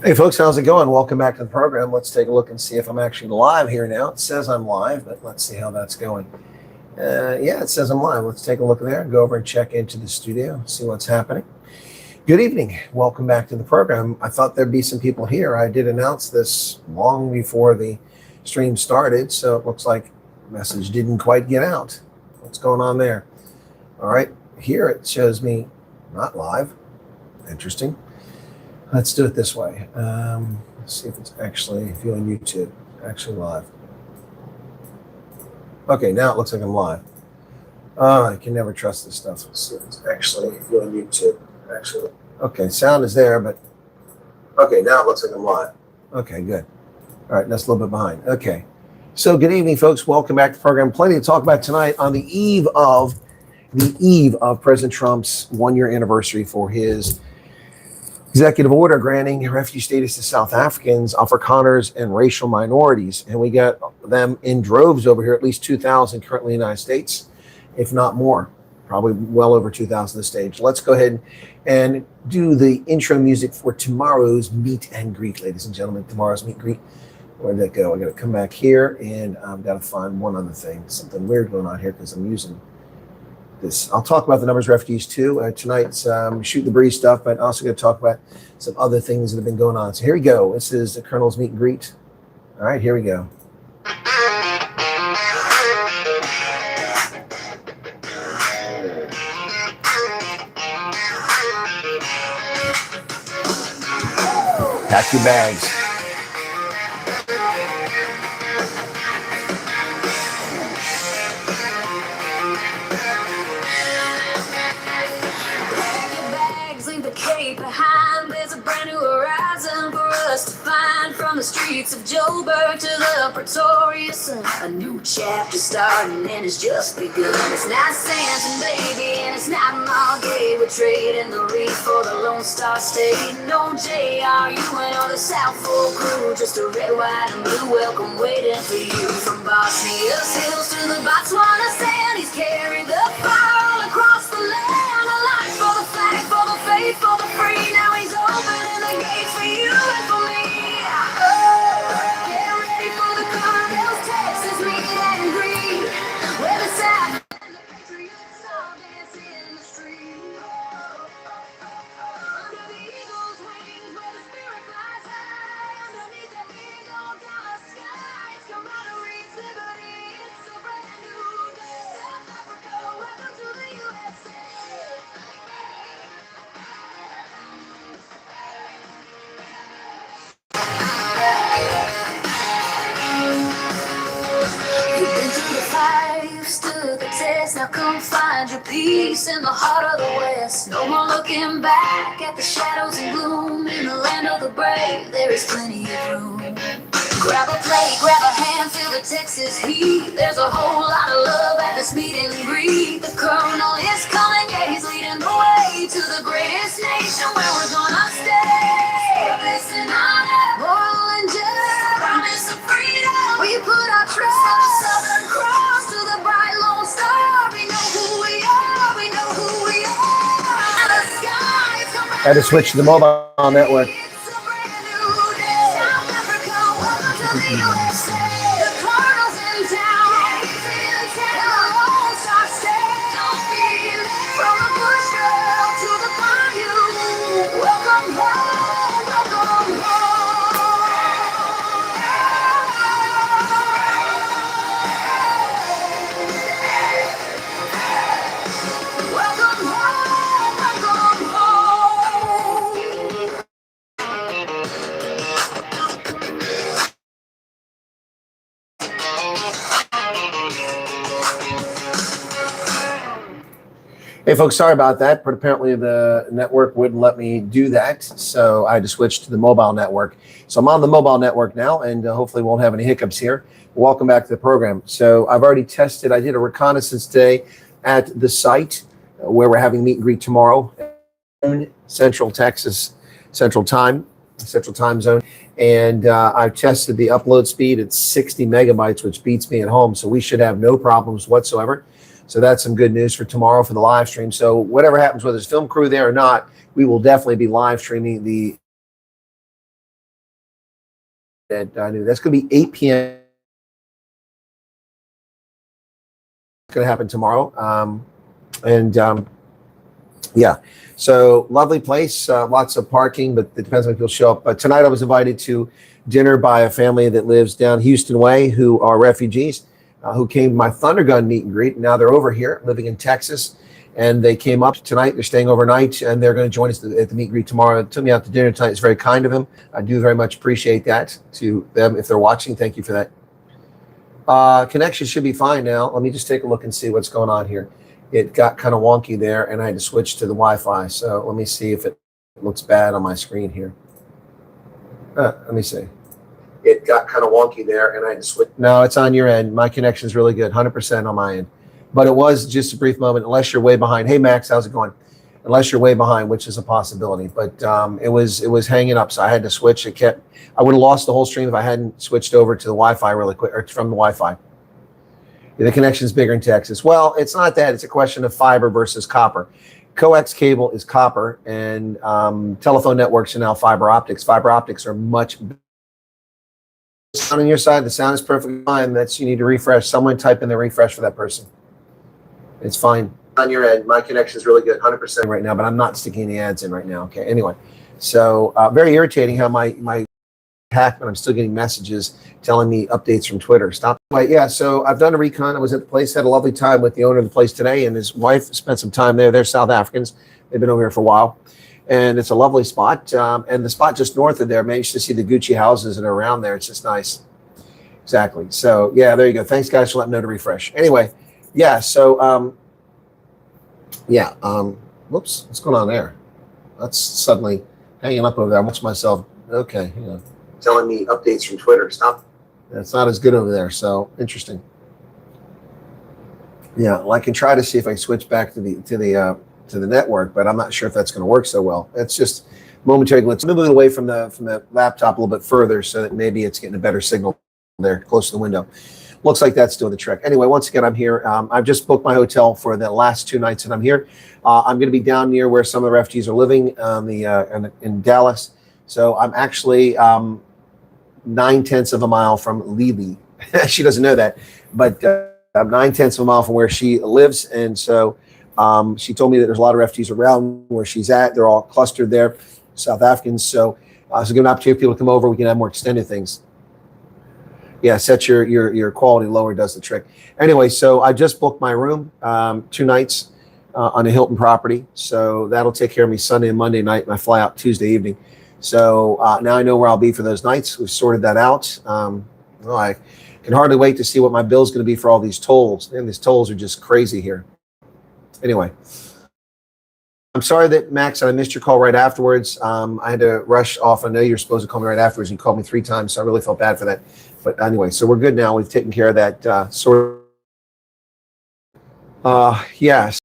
Hey folks, how's it going? Welcome back to the program. Let's take a look and see if I'm actually live here now. It says I'm live, but let's see how that's going. Yeah, it says I'm live. Let's take a look there, go over and check into the studio, see what's happening. Good evening. Welcome back to the program. I thought there'd be some people here. I did announce this long before the stream started, so it looks like the message didn't quite get out. What's going on there? All right, here it shows me not live. Interesting. Let's do it this way. Let's see if it's actually, if you're on YouTube, actually live. Okay, now it looks like I'm live. I can never trust this stuff. Let's see if it's actually, if you're on YouTube, actually. Okay, sound is there, but okay, now it looks like I'm live. Okay, good. All right, that's a little bit behind. Okay, so good evening, folks. Welcome back to the program. Plenty to talk about tonight on the eve of President Trump's one-year anniversary for his executive order granting refugee status to South Africans, Afrikaners, and racial minorities. And we got them in droves over here, at least 2,000 currently in the United States, if not more, probably well over 2,000 on the stage. Let's go ahead and do the intro music for tomorrow's meet and greet, ladies and gentlemen. Tomorrow's meet and greet. Where did that go? I got to come back here and I've got to find one other thing. Something weird going on here because I'm using this. I'll talk about the numbers refugees too. Tonight's shoot the breeze stuff, but also going to talk about some other things that have been going on. So here we go. This is the Colonel's meet and greet. All right, here we go. Pack your bags. Behind, there's a brand new horizon for us to find. From the streets of Joburg to the Pretorius, a new chapter starting and it's just begun. It's not Stanton, baby, and it's not Margate. We're trading the reef for the Lone Star State. No JRU and all the South Fork crew, just a red, white, and blue welcome waiting for you. From Bosnia's hills to the Botswana sand, he's carried the fire all across the land. A life for the flag, for the faith, for the free. Now he's opening the gates for you and for me. Get ready for the Carmels, Texas meet and greet, where the South and the patriots all dance in the street. Under the eagle's wings, where the spirit flies high, underneath the eagle dollar sky, it's camaraderie, it's liberty, it's a brand new day. South Africa, welcome to the USA. You've been through the fire, you've stood the test. Now come find your peace in the heart of the West. No more looking back at the shadows and gloom. In the land of the brave, there is plenty of room. Grab a plate, grab a hand, feel the Texas heat. There's a whole lot of love at this meet and greet. The Colonel is coming, yeah, he's leading the way to the greatest nation where we're gonna stay. Purpose and honor, moral and just, promise of freedom. We put our trust on the Southern Cross to the bright Lone Star. We know who we are, we know who we are. And the sky is coming. Had to switch to the mobile network. It's a brand new day. South Africa, welcome to the USA. The Colonel's in town. The Lone Star State. From the bushville to the bayou. Welcome home, welcome home. Welcome home, welcome home. Hey folks, sorry about that, but apparently the network wouldn't let me do that, so I had to switch to the mobile network. So I'm on the mobile network now, and hopefully won't have any hiccups here. Welcome back to the program. So I've already tested. I did a reconnaissance today at the site where we're having meet and greet tomorrow, Central Texas, Central Time Zone, and I've tested the upload speed at 60 megabytes, which beats me at home. So we should have no problems whatsoever. So that's some good news for tomorrow for the live stream. So whatever happens, whether it's film crew there or not, we will definitely be live streaming the at noon. That's going to be 8 p.m. It's going to happen tomorrow. Yeah, so lovely place, lots of parking, but it depends on if you'll show up. But tonight I was invited to dinner by a family that lives down Houston way, who are refugees, who came to my Thundergun meet and greet. Now they're over here living in Texas, and they came up tonight. They're staying overnight, and they're going to join us at the meet and greet tomorrow. It took me out to dinner tonight. It's very kind of him. I do very much appreciate that. To them, if they're watching, thank you for that. Connection should be fine now. Let me just take a look and see what's going on here. It got kind of wonky there, and I had to switch to the Wi-Fi. So let me see if it looks bad on my screen here. Let me see. It got kind of wonky there, and I had to switch. No, it's on your end. My connection is really good, 100% on my end. But it was just a brief moment, unless you're way behind. Hey, Max, how's it going? Unless you're way behind, which is a possibility. But it was hanging up, so I had to switch. I would have lost the whole stream if I hadn't switched over to the Wi-Fi really quick, or from the Wi-Fi. The connection's bigger in Texas. Well, it's not that. It's a question of fiber versus copper. Coax cable is copper, and telephone networks are now fiber optics. Fiber optics are much better. Sound on your side, the sound is perfectly fine. You need to refresh. Someone type in the refresh for that person. It's fine. On your end, my connection is really good, 100% right now, but I'm not sticking any ads in right now. Okay, anyway. So very irritating how my hacked, but I'm still getting messages telling me updates from Twitter. Stop. Yeah, so I've done a recon. I was at the place, had a lovely time with the owner of the place today, and his wife spent some time there. They're South Africans. They've been over here for a while, and it's a lovely spot. And the spot just north of there, managed to see the Gucci houses that are around there. It's just nice. Exactly. So yeah, there you go. Thanks, guys, for letting me know to refresh. Anyway, yeah. So whoops, what's going on there? That's suddenly hanging up over there. I watch myself. Okay, yeah. Telling me updates from Twitter. Stop. It's not as good over there. So interesting. Yeah, well, I can try to see if I switch back to the network, but I'm not sure if that's going to work so well. It's just momentary glitch. I'm moving away from the laptop a little bit further so that maybe it's getting a better signal there close to the window. Looks like that's doing the trick. Anyway, once again, I'm here. I've just booked my hotel for the last 2 nights that I'm here. I'm going to be down near where some of the refugees are living in Dallas. So I'm actually 9/10 of a mile from Lily. She doesn't know that, but I'm 9/10 of a mile from where she lives. And so she told me that there's a lot of refugees around where she's at. They're all clustered there, South Africans. So it's a good opportunity for people to come over. We can have more extended things. Yeah, set your quality lower does the trick. Anyway, so I just booked my room 2 nights on a Hilton property. So that'll take care of me Sunday and Monday night, and I fly out Tuesday evening. So now I know where I'll be for those nights. We've sorted that out. I can hardly wait to see what my bill's going to be for all these tolls. Man, these tolls are just crazy here. Anyway, I'm sorry that, Max, I missed your call right afterwards. I had to rush off. I know you're supposed to call me right afterwards. You called me 3 times, so I really felt bad for that. But anyway, so we're good now. We've taken care of that sort of. Yes.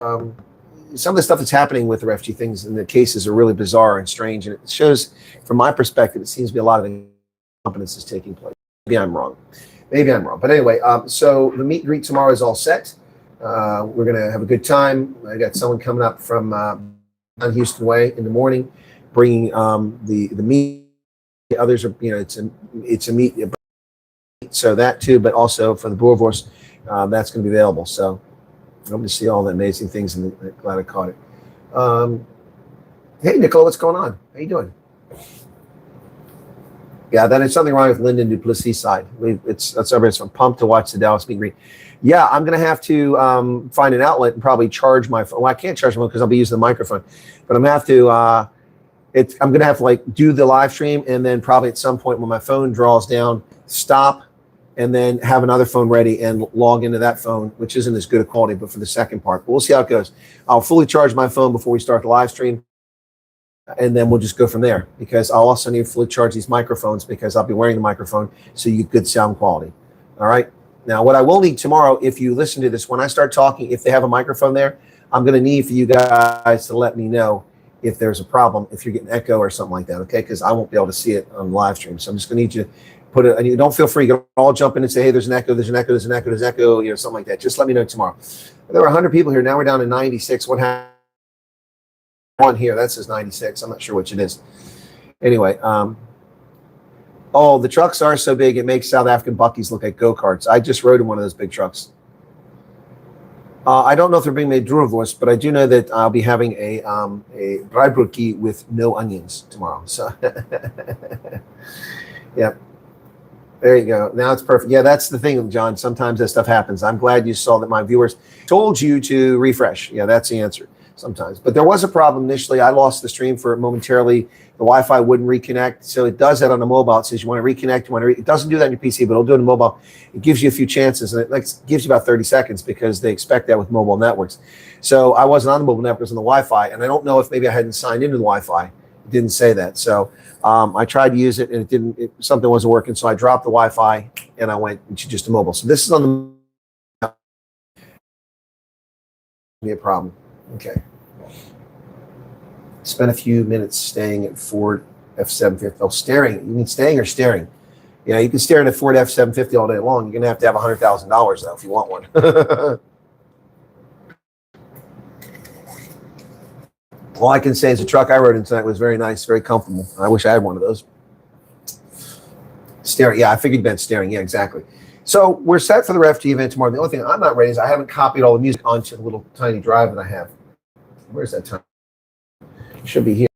Some of the stuff that's happening with the refugee things and the cases are really bizarre and strange. And it shows, from my perspective, it seems to be a lot of incompetence is taking place. Maybe I'm wrong. But anyway, so the meet and greet tomorrow is all set. We're going to have a good time. I got someone coming up from on Houston way in the morning, bringing the meat. The others are, it's a meat. So that too, but also for the Boervorst, that's going to be available. So I'm going to see all the amazing things, and glad I caught it. Hey, Nicole, what's going on? How you doing? Yeah, then there's something wrong with Lyndon Duplessis' side. It's from pumped to watch the Dallas meet and greet. Yeah, I'm going to have to find an outlet and probably charge my phone. Well, I can't charge my phone because I'll be using the microphone, but I'm going to have to. I'm going to have to do the live stream, and then probably at some point when my phone draws down, stop, and then have another phone ready and log into that phone, which isn't as good a quality, but for the second part. But we'll see how it goes. I'll fully charge my phone before we start the live stream, and then we'll just go from there, because I'll also need to fully charge these microphones because I'll be wearing the microphone, so you get good sound quality. All right. Now, what I will need tomorrow, if you listen to this, when I start talking, if they have a microphone there, I'm going to need for you guys to let me know if there's a problem, if you're getting echo or something like that, okay? Because I won't be able to see it on the live stream. So I'm just going to need you to put it, and you don't feel free. You can all jump in and say, hey, there's an echo, something like that. Just let me know tomorrow. There were 100 people here. Now we're down to 96. What happened? One here, that says 96. I'm not sure which it is. Anyway, Oh, the trucks are so big, it makes South African buckies look like go-karts. I just rode in one of those big trucks. I don't know if they're being made droevoers, but I do know that I'll be having a braaibroodjie with no onions tomorrow. So, yeah, there you go. Now it's perfect. Yeah, that's the thing, John. Sometimes that stuff happens. I'm glad you saw that my viewers told you to refresh. Yeah, that's the answer sometimes. But there was a problem initially. I lost the stream for it momentarily. The Wi-Fi wouldn't reconnect. So it does that on the mobile. It says you want to reconnect. It doesn't do that on your PC, but it'll do it on the mobile. It gives you a few chances, and it gives you about 30 seconds because they expect that with mobile networks. So I wasn't on the mobile networks on the Wi-Fi, and I don't know if maybe I hadn't signed into the Wi-Fi. It didn't say that. So I tried to use it, and something wasn't working. So I dropped the Wi-Fi, and I went to just a mobile. So this is on the be a problem. Okay. Spent a few minutes staying at Ford F-750. Oh, staring. You mean staying or staring? Yeah, you can stare at a Ford F-750 all day long. You're going to have $100,000, though, if you want one. All I can say is the truck I rode in tonight was very nice, very comfortable. I wish I had one of those. Staring. Yeah, I figured you meant staring. Yeah, exactly. So we're set for the Refugee event tomorrow. The only thing I'm not ready is I haven't copied all the music onto the little tiny drive that I have. Where's that time? Should be here.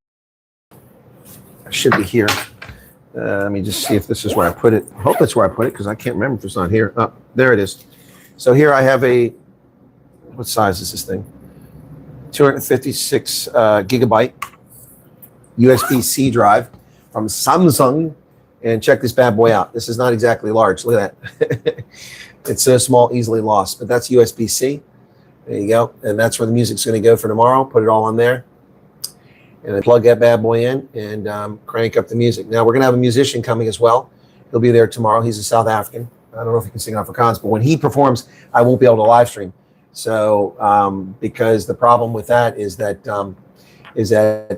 Should be here. Let me just see if this is where I put it. I hope that's where I put it because I can't remember if it's not here. Oh, there it is. So here I have what size is this thing? 256 gigabyte USB-C drive from Samsung. And check this bad boy out. This is not exactly large. Look at that. It's so small, easily lost. But that's USB-C. There you go. And that's where the music's going to go for tomorrow. Put it all on there. And then plug that bad boy in and crank up the music. Now, we're going to have a musician coming as well. He'll be there tomorrow. He's a South African. I don't know if he can sing Afrikaans, but when he performs, I won't be able to live stream. So, because the problem with that is that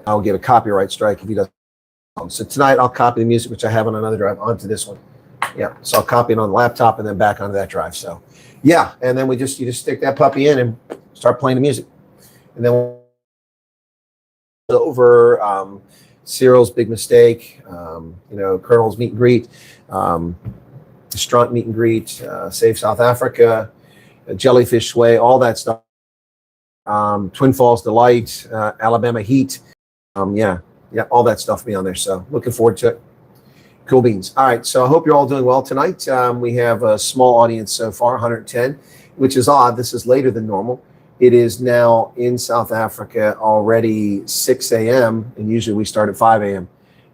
I'll get a copyright strike if he doesn't. So tonight, I'll copy the music, which I have on another drive, onto this one. Yeah, so I'll copy it on the laptop and then back onto that drive. So, yeah, and then you just stick that puppy in and start playing the music. And then over Cyril's big mistake, Colonel's meet and greet, Strunt meet and greet, Save South Africa, Jellyfish Sway, all that stuff. Twin Falls Delight, Alabama Heat, yeah, all that stuff will be on there. So looking forward to it. Cool beans. All right, so I hope you're all doing well tonight. We have a small audience so far, 110, which is odd. This is later than normal. It is now in South Africa already 6 a.m., and usually we start at 5 a.m.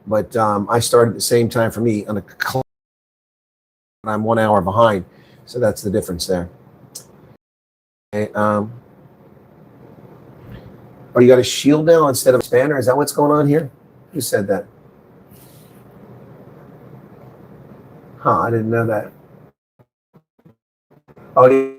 But I started at the same time for me on a clock, and I'm 1 hour behind. So that's the difference there. Okay, oh, you got a shield now instead of a spanner? Is that what's going on here? Who said that? Huh, I didn't know that. Oh, yeah.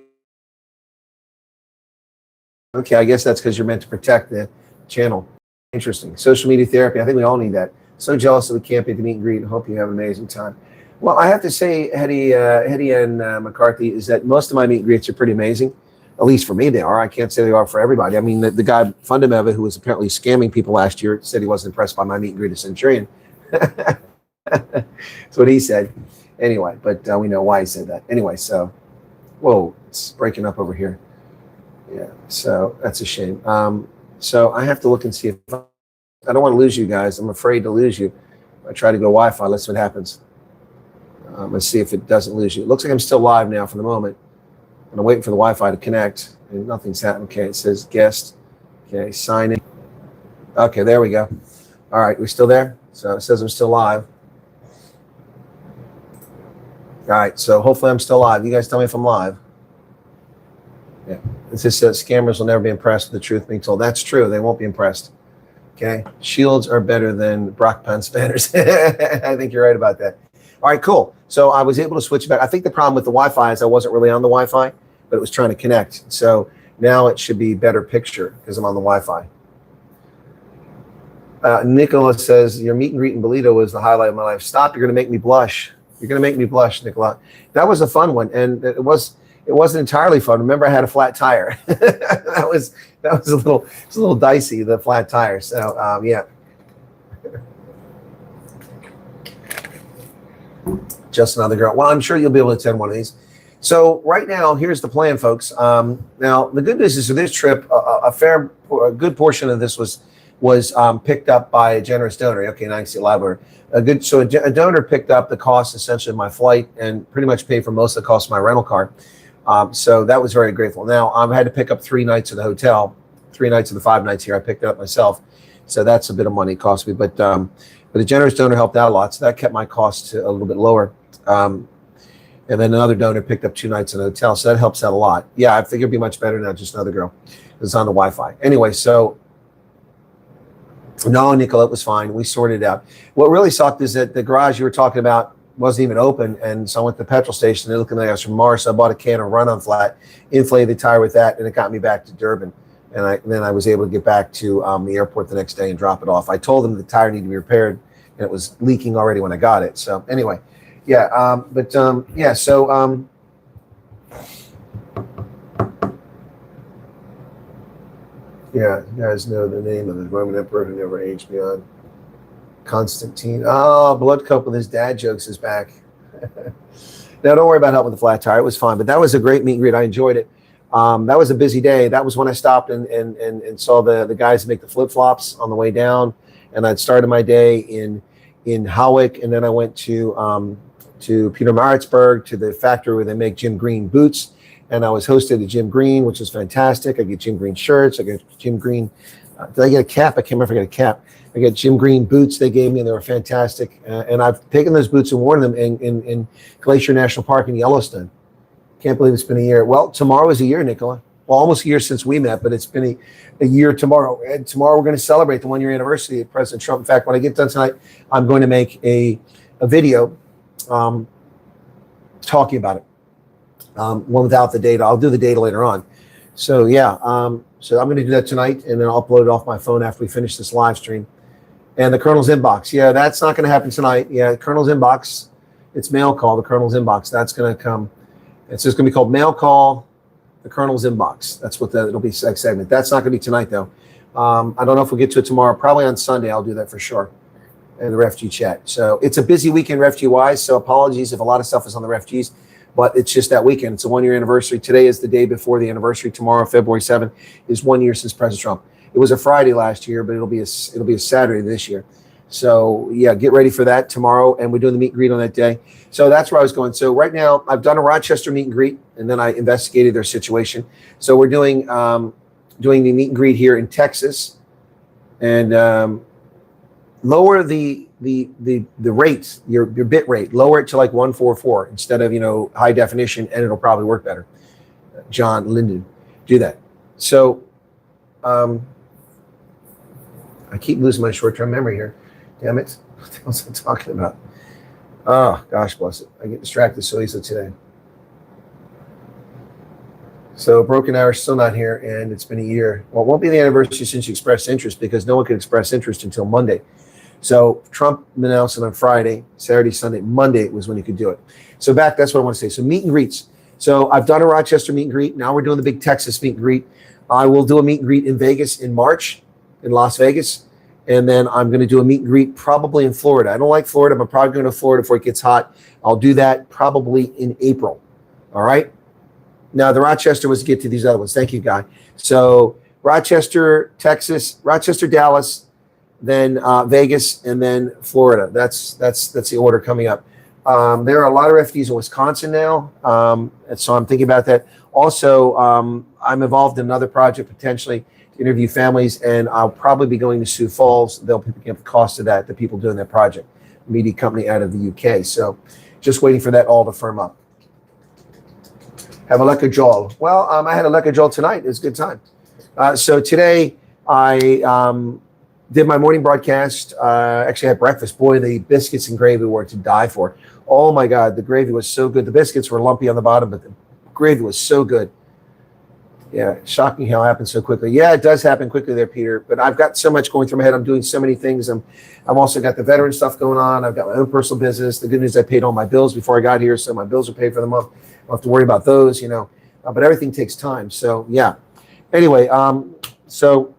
Okay, I guess that's because you're meant to protect the channel. Interesting. Social media therapy. I think we all need that. So jealous that we can't be at the meet and greet. Hope you have an amazing time. Well, I have to say, Hetty and McCarthy, is that most of my meet and greets are pretty amazing. At least for me, they are. I can't say they are for everybody. I mean, the guy, Fundameva, who was apparently scamming people last year, said he wasn't impressed by my meet and greet at Centurion. That's what he said. Anyway, but we know why he said that. Anyway, so, whoa, it's breaking up over here. Yeah, so that's a shame. So I have to look and see if I don't want to lose you guys. I'm afraid to lose you. I try to go Wi-Fi. Let's see what happens. Let's see if it doesn't lose you. It looks like I'm still live now for the moment. I'm waiting for the Wi-Fi to connect, and nothing's happening. Okay, it says guest. Okay, sign in. Okay, there we go. All right, we still there? So it says I'm still live. All right, so hopefully I'm still live. You guys tell me if I'm live. Yeah, it just says scammers will never be impressed with the truth being told. That's true. They won't be impressed. Okay, shields are better than Brock Penn spanners. I think you're right about that. All right, cool. So I was able to switch back. I think the problem with the Wi-Fi is I wasn't really on the Wi-Fi, but it was trying to connect. So now it should be better picture because I'm on the Wi-Fi. Nicola says, your meet and greet in Bolito was the highlight of my life. Stop, you're going to make me blush. You're going to make me blush, Nicola. That was a fun one, and it wasn't entirely fun. Remember, I had a flat tire. that was a little dicey, the flat tire. So yeah. Just another girl. Well, I'm sure you'll be able to attend one of these. So right now, here's the plan, folks. Now, the good news is for this trip, a good portion of this was picked up by a generous donor. Okay, now I can see a lot more. A donor picked up the cost essentially of my flight and pretty much paid for most of the cost of my rental car. So that was very grateful. Now, I had to pick up 3 nights at the hotel, 3 nights of the 5 nights here. I picked it up myself. So that's a bit of money it cost me. But a generous donor helped out a lot. So that kept my costs a little bit lower. And then another donor picked up 2 nights in a hotel. So that helps out a lot. Yeah, I think it'd be much better now, just another girl. It's on the Wi-Fi. Anyway, so no, Nicklin, it was fine. We sorted it out. What really sucked is that the garage you were talking about wasn't even open. And so I went to the petrol station. They're looking like I was from Mars. So I bought a can of run-on flat, inflated the tire with that, and it got me back to Durban. And then I was able to get back to the airport the next day and drop it off. I told them the tire needed to be repaired, and it was leaking already when I got it. So anyway, yeah. Yeah. So yeah, you guys know the name of the Roman emperor who never aged beyond Constantine. Oh, Blood Cup with his dad jokes is back. Now, don't worry about helping with the flat tire. It was fine, but that was a great meet and greet. I enjoyed it. That was a busy day. That was when I stopped and saw the guys make the flip-flops on the way down. And I'd started my day in Howick, and then I went to Peter Maritzburg, to the factory where they make Jim Green boots. And I was hosted at Jim Green, which was fantastic. I get Jim Green shirts. I get Jim Green. Did I get a cap? I can't remember if I got a cap. I got Jim Green boots they gave me, and they were fantastic. And I've taken those boots and worn them in Glacier National Park in Yellowstone. Can't believe it's been a year. Well, tomorrow is a year, Nicklin. Well, almost a year since we met, but it's been a year tomorrow. And tomorrow we're going to celebrate the 1-year anniversary of President Trump. In fact, when I get done tonight, I'm going to make a video talking about it. One without the data. I'll do the data later on. So yeah, so I'm going to do that tonight, and then I'll upload it off my phone after we finish this live stream. And the Colonel's inbox. Yeah, that's not going to happen tonight. Yeah, Colonel's inbox. It's mail call, the Colonel's inbox. That's going to come. It's just going to be called mail call, the Colonel's inbox. That's what it'll be, segment. That's not going to be tonight, though. I don't know if we'll get to it tomorrow. Probably on Sunday, I'll do that for sure. And the refugee chat. So it's a busy weekend refugee-wise, so apologies if a lot of stuff is on the refugees. But it's just that weekend. It's a 1-year anniversary. Today is the day before the anniversary. Tomorrow, February 7th, is 1 year since President Trump. It was a Friday last year, but it'll be a Saturday this year. So yeah, get ready for that tomorrow. And we're doing the meet and greet on that day. So that's where I was going. So right now, I've done a Rochester meet and greet, and then I investigated their situation. So we're doing the meet and greet here in Texas, and lower the rate, your bit rate, lower it to like 144 instead of high definition, and it'll probably work better. John Linden, do that. So I keep losing my short-term memory here. Damn it! What was I talking about? Oh gosh, bless it. I get distracted so easily today. So Broken Irish still not here, and it's been a year. Well, it won't be the anniversary since you expressed interest, because no one could express interest until Monday. So Trump announced it on Friday, Saturday, Sunday, Monday was when you could do it. So that's what I want to say. So meet and greets. So I've done a Rochester meet and greet. Now we're doing the big Texas meet and greet. I will do a meet and greet in Vegas in March, in Las Vegas. And then I'm going to do a meet and greet probably in Florida. I don't like Florida, but I'm probably going to Florida before it gets hot. I'll do that probably in April. All right. Now the Rochester was to get to these other ones. Thank you, Guy. So Rochester, Texas, Rochester, Dallas, then Vegas, and then Florida. That's the order coming up. There are a lot of refugees in Wisconsin now, and so I'm thinking about that. Also, I'm involved in another project potentially to interview families, and I'll probably be going to Sioux Falls. They'll be picking up the cost of that, the people doing that project, a media company out of the UK. So just waiting for that all to firm up. Have a lekker jol. Well, I had a lekker jol tonight. It was a good time. So today I did my morning broadcast. Actually had breakfast. Boy, the biscuits and gravy were to die for. Oh my God, the gravy was so good. The biscuits were lumpy on the bottom, but the gravy was so good. Yeah, shocking how it happened so quickly. Yeah, it does happen quickly there, Peter. But I've got so much going through my head. I'm doing so many things. I've also got the veteran stuff going on. I've got my own personal business. The good news, I paid all my bills before I got here, so my bills are paid for the month. I don't have to worry about those, but everything takes time. So yeah. Anyway, so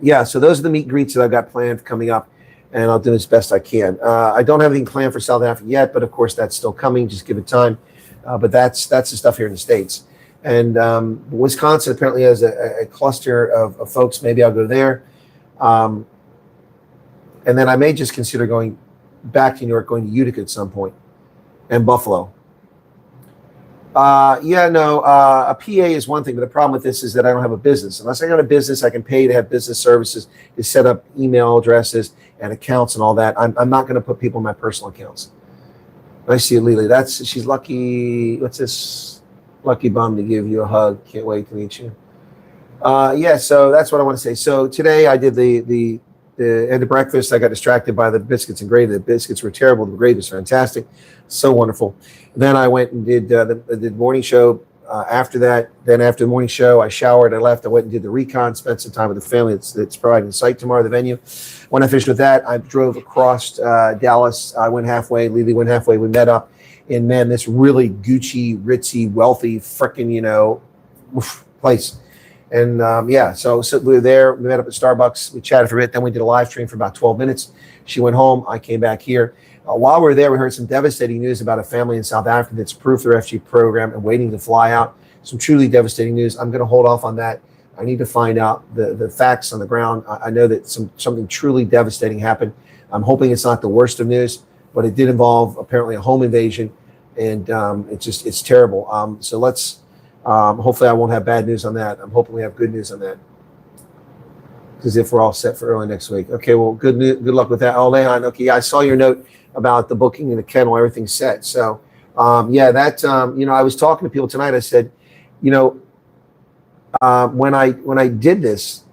those are the meet and greets that I've got planned coming up. and I'll do as best I can. I don't have anything planned for South Africa yet, but of course that's still coming. Just give it time. But that's the stuff here in the States. And Wisconsin apparently has a cluster of folks. Maybe I'll go there. And then I may just consider going back to New York, going to Utica at some point, and Buffalo. A PA is one thing, but the problem with this is that I don't have a business. Unless I got a business, I can pay to have business services, to set up email addresses and accounts and all that. I'm not going to put people in my personal accounts. I see Lily. She's lucky. What's this? Lucky bum to give you a hug. Can't wait to meet you. So that's what I want to say. So today I did the end of breakfast. I got distracted by the biscuits and gravy. The biscuits were terrible. The gravy was fantastic. So wonderful. Then I went and did the morning show. After that, then after the morning show, I showered, I left, I went and did the recon, spent some time with the family that's providing the site tomorrow, the venue. When I finished with that, I drove across Dallas. I went halfway, Lily went halfway. We met up in, man, this really Gucci, ritzy, wealthy, frickin', place. And so we were there. We met up at Starbucks. We chatted for a bit. Then we did a live stream for about 12 minutes. She went home. I came back here. While we were there, we heard some devastating news about a family in South Africa that's approved the refugee program and waiting to fly out. Some truly devastating news. I'm going to hold off on that. I need to find out the facts on the ground. I know that something truly devastating happened. I'm hoping it's not the worst of news, but it did involve apparently a home invasion, and it's terrible. So let's hopefully I won't have bad news on that. I'm hoping we have good news on that, because if we're all set for early next week. Okay, well, good luck with that. Oh, Lehan, okay, I saw your note about the booking and the kennel, everything's set. So, I was talking to people tonight. I said, when I did this,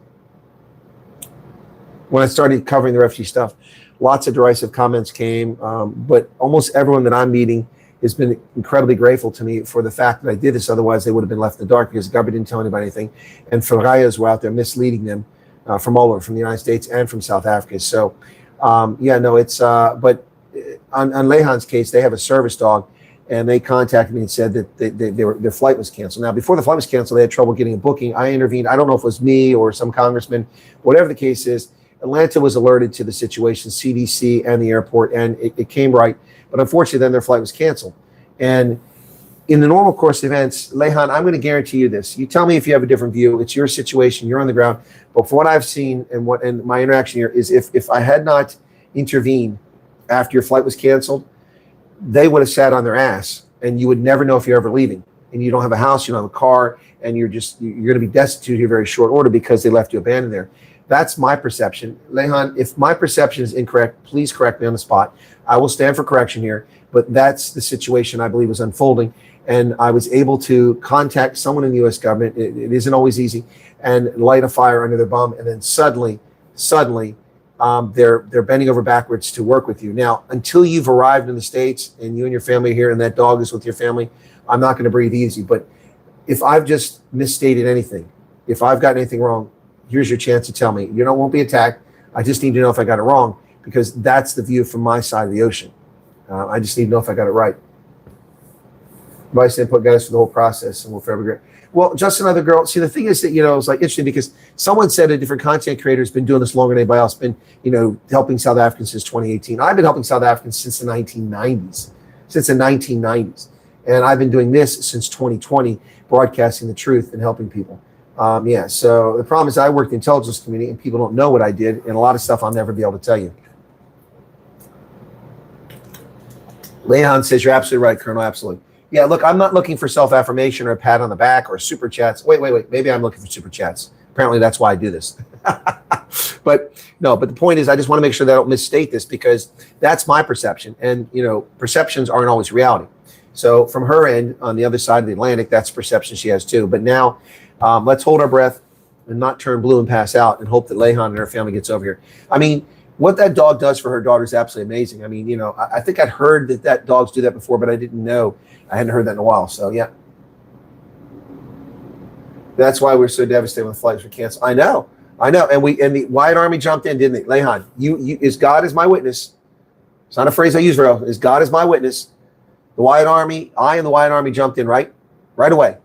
when I started covering the refugee stuff, lots of derisive comments came, but almost everyone that I'm meeting has been incredibly grateful to me for the fact that I did this. Otherwise, they would have been left in the dark because the government didn't tell anybody anything. And Farayas were out there misleading them from all over, from the United States and from South Africa. So, but on Lehan's case, they have a service dog, and they contacted me and said that their flight was canceled. Now, before the flight was canceled, they had trouble getting a booking. I intervened. I don't know if it was me or some congressman. Whatever the case is, Atlanta was alerted to the situation, CDC and the airport, and it came right. But unfortunately, then their flight was canceled. And in the normal course of events, Lehan, I'm going to guarantee you this. You tell me if you have a different view. It's your situation. You're on the ground. But from what I've seen and my interaction here is, if I had not intervened after your flight was canceled, they would have sat on their ass, and you would never know if you're ever leaving. And you don't have a house, you don't have a car, and you're going to be destitute here very short order because they left you abandoned there. That's my perception. Lehan, if my perception is incorrect, please correct me on the spot. I will stand for correction here, but that's the situation I believe was unfolding. And I was able to contact someone in the U.S. government. It isn't always easy, and light a fire under their bum. And then suddenly, they're bending over backwards to work with you. Now, until you've arrived in the States and you and your family are here and that dog is with your family, I'm not going to breathe easy. But if I've just misstated anything, if I've gotten anything wrong, here's your chance to tell me. You won't be attacked. I just need to know if I got it wrong, because that's the view from my side of the ocean. I just need to know if I got it right. Vice input guys for the whole process, and we'll forever agree. Well, just another girl. See, the thing is that, it's like interesting because someone said a different content creator has been doing this longer than anybody else, been, helping South Africans since 2018. I've been helping South Africans since the 1990s. And I've been doing this since 2020, broadcasting the truth and helping people. So the problem is I work in the intelligence community and people don't know what I did, and a lot of stuff I'll never be able to tell you. Leon says, you're absolutely right, Colonel, absolutely. Yeah, look, I'm not looking for self-affirmation or a pat on the back or super chats. Wait. Maybe I'm looking for super chats. Apparently that's why I do this. But the point is I just want to make sure that I don't misstate this, because that's my perception. And, perceptions aren't always reality. So from her end, on the other side of the Atlantic, that's perception she has too. But now let's hold our breath and not turn blue and pass out and hope that Lehan and her family gets over here. I mean, what that dog does for her daughter is absolutely amazing. I mean, I think I'd heard that dogs do that before, but I didn't know. I hadn't heard that in a while. So, yeah. That's why we're so devastated when flights were canceled. I know. And the Wyatt Army jumped in, didn't they? Lehan, is God is my witness. It's not a phrase I use very often. Is God is my witness. The Wyatt Army, I and the Wyatt Army jumped in right away.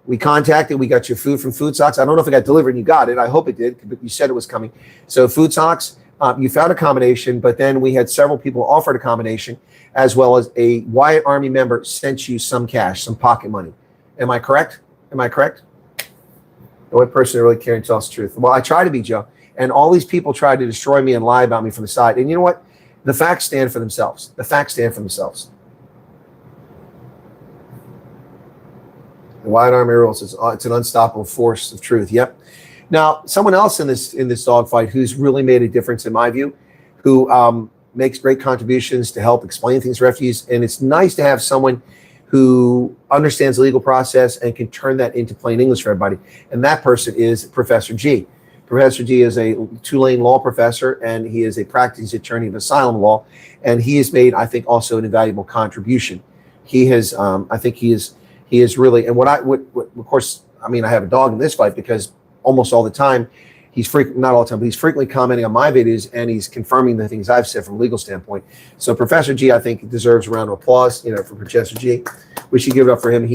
We contacted, we got your food from Food Socks. I don't know if it got delivered and you got it. I hope it did, but you said it was coming. So Food Socks, You found accommodation, but then we had several people offered accommodation, as well as a Wyatt Army member sent you some cash, some pocket money. Am I correct? Am I correct? The only person who really cared and tells the truth. Well, I try to be, Joe. And all these people tried to destroy me and lie about me from the side. And you know what? The facts stand for themselves. The facts stand for themselves. The Wyatt Army rules. It's an unstoppable force of truth. Yep. Now, someone else in this dogfight who's really made a difference in my view, who makes great contributions to help explain things to refugees, and it's nice to have someone who understands the legal process and can turn that into plain English for everybody. And that person is Professor G. Professor G is a Tulane law professor, and he is a practicing attorney of asylum law, and he has made, I think, also an invaluable contribution. He has, I think, he is really, and of course, I mean, I have a dog in this fight because almost all the time, not all the time, but he's frequently commenting on my videos, and he's confirming the things I've said from a legal standpoint. So Professor G, I think, deserves a round of applause, for Professor G. We should give it up for him.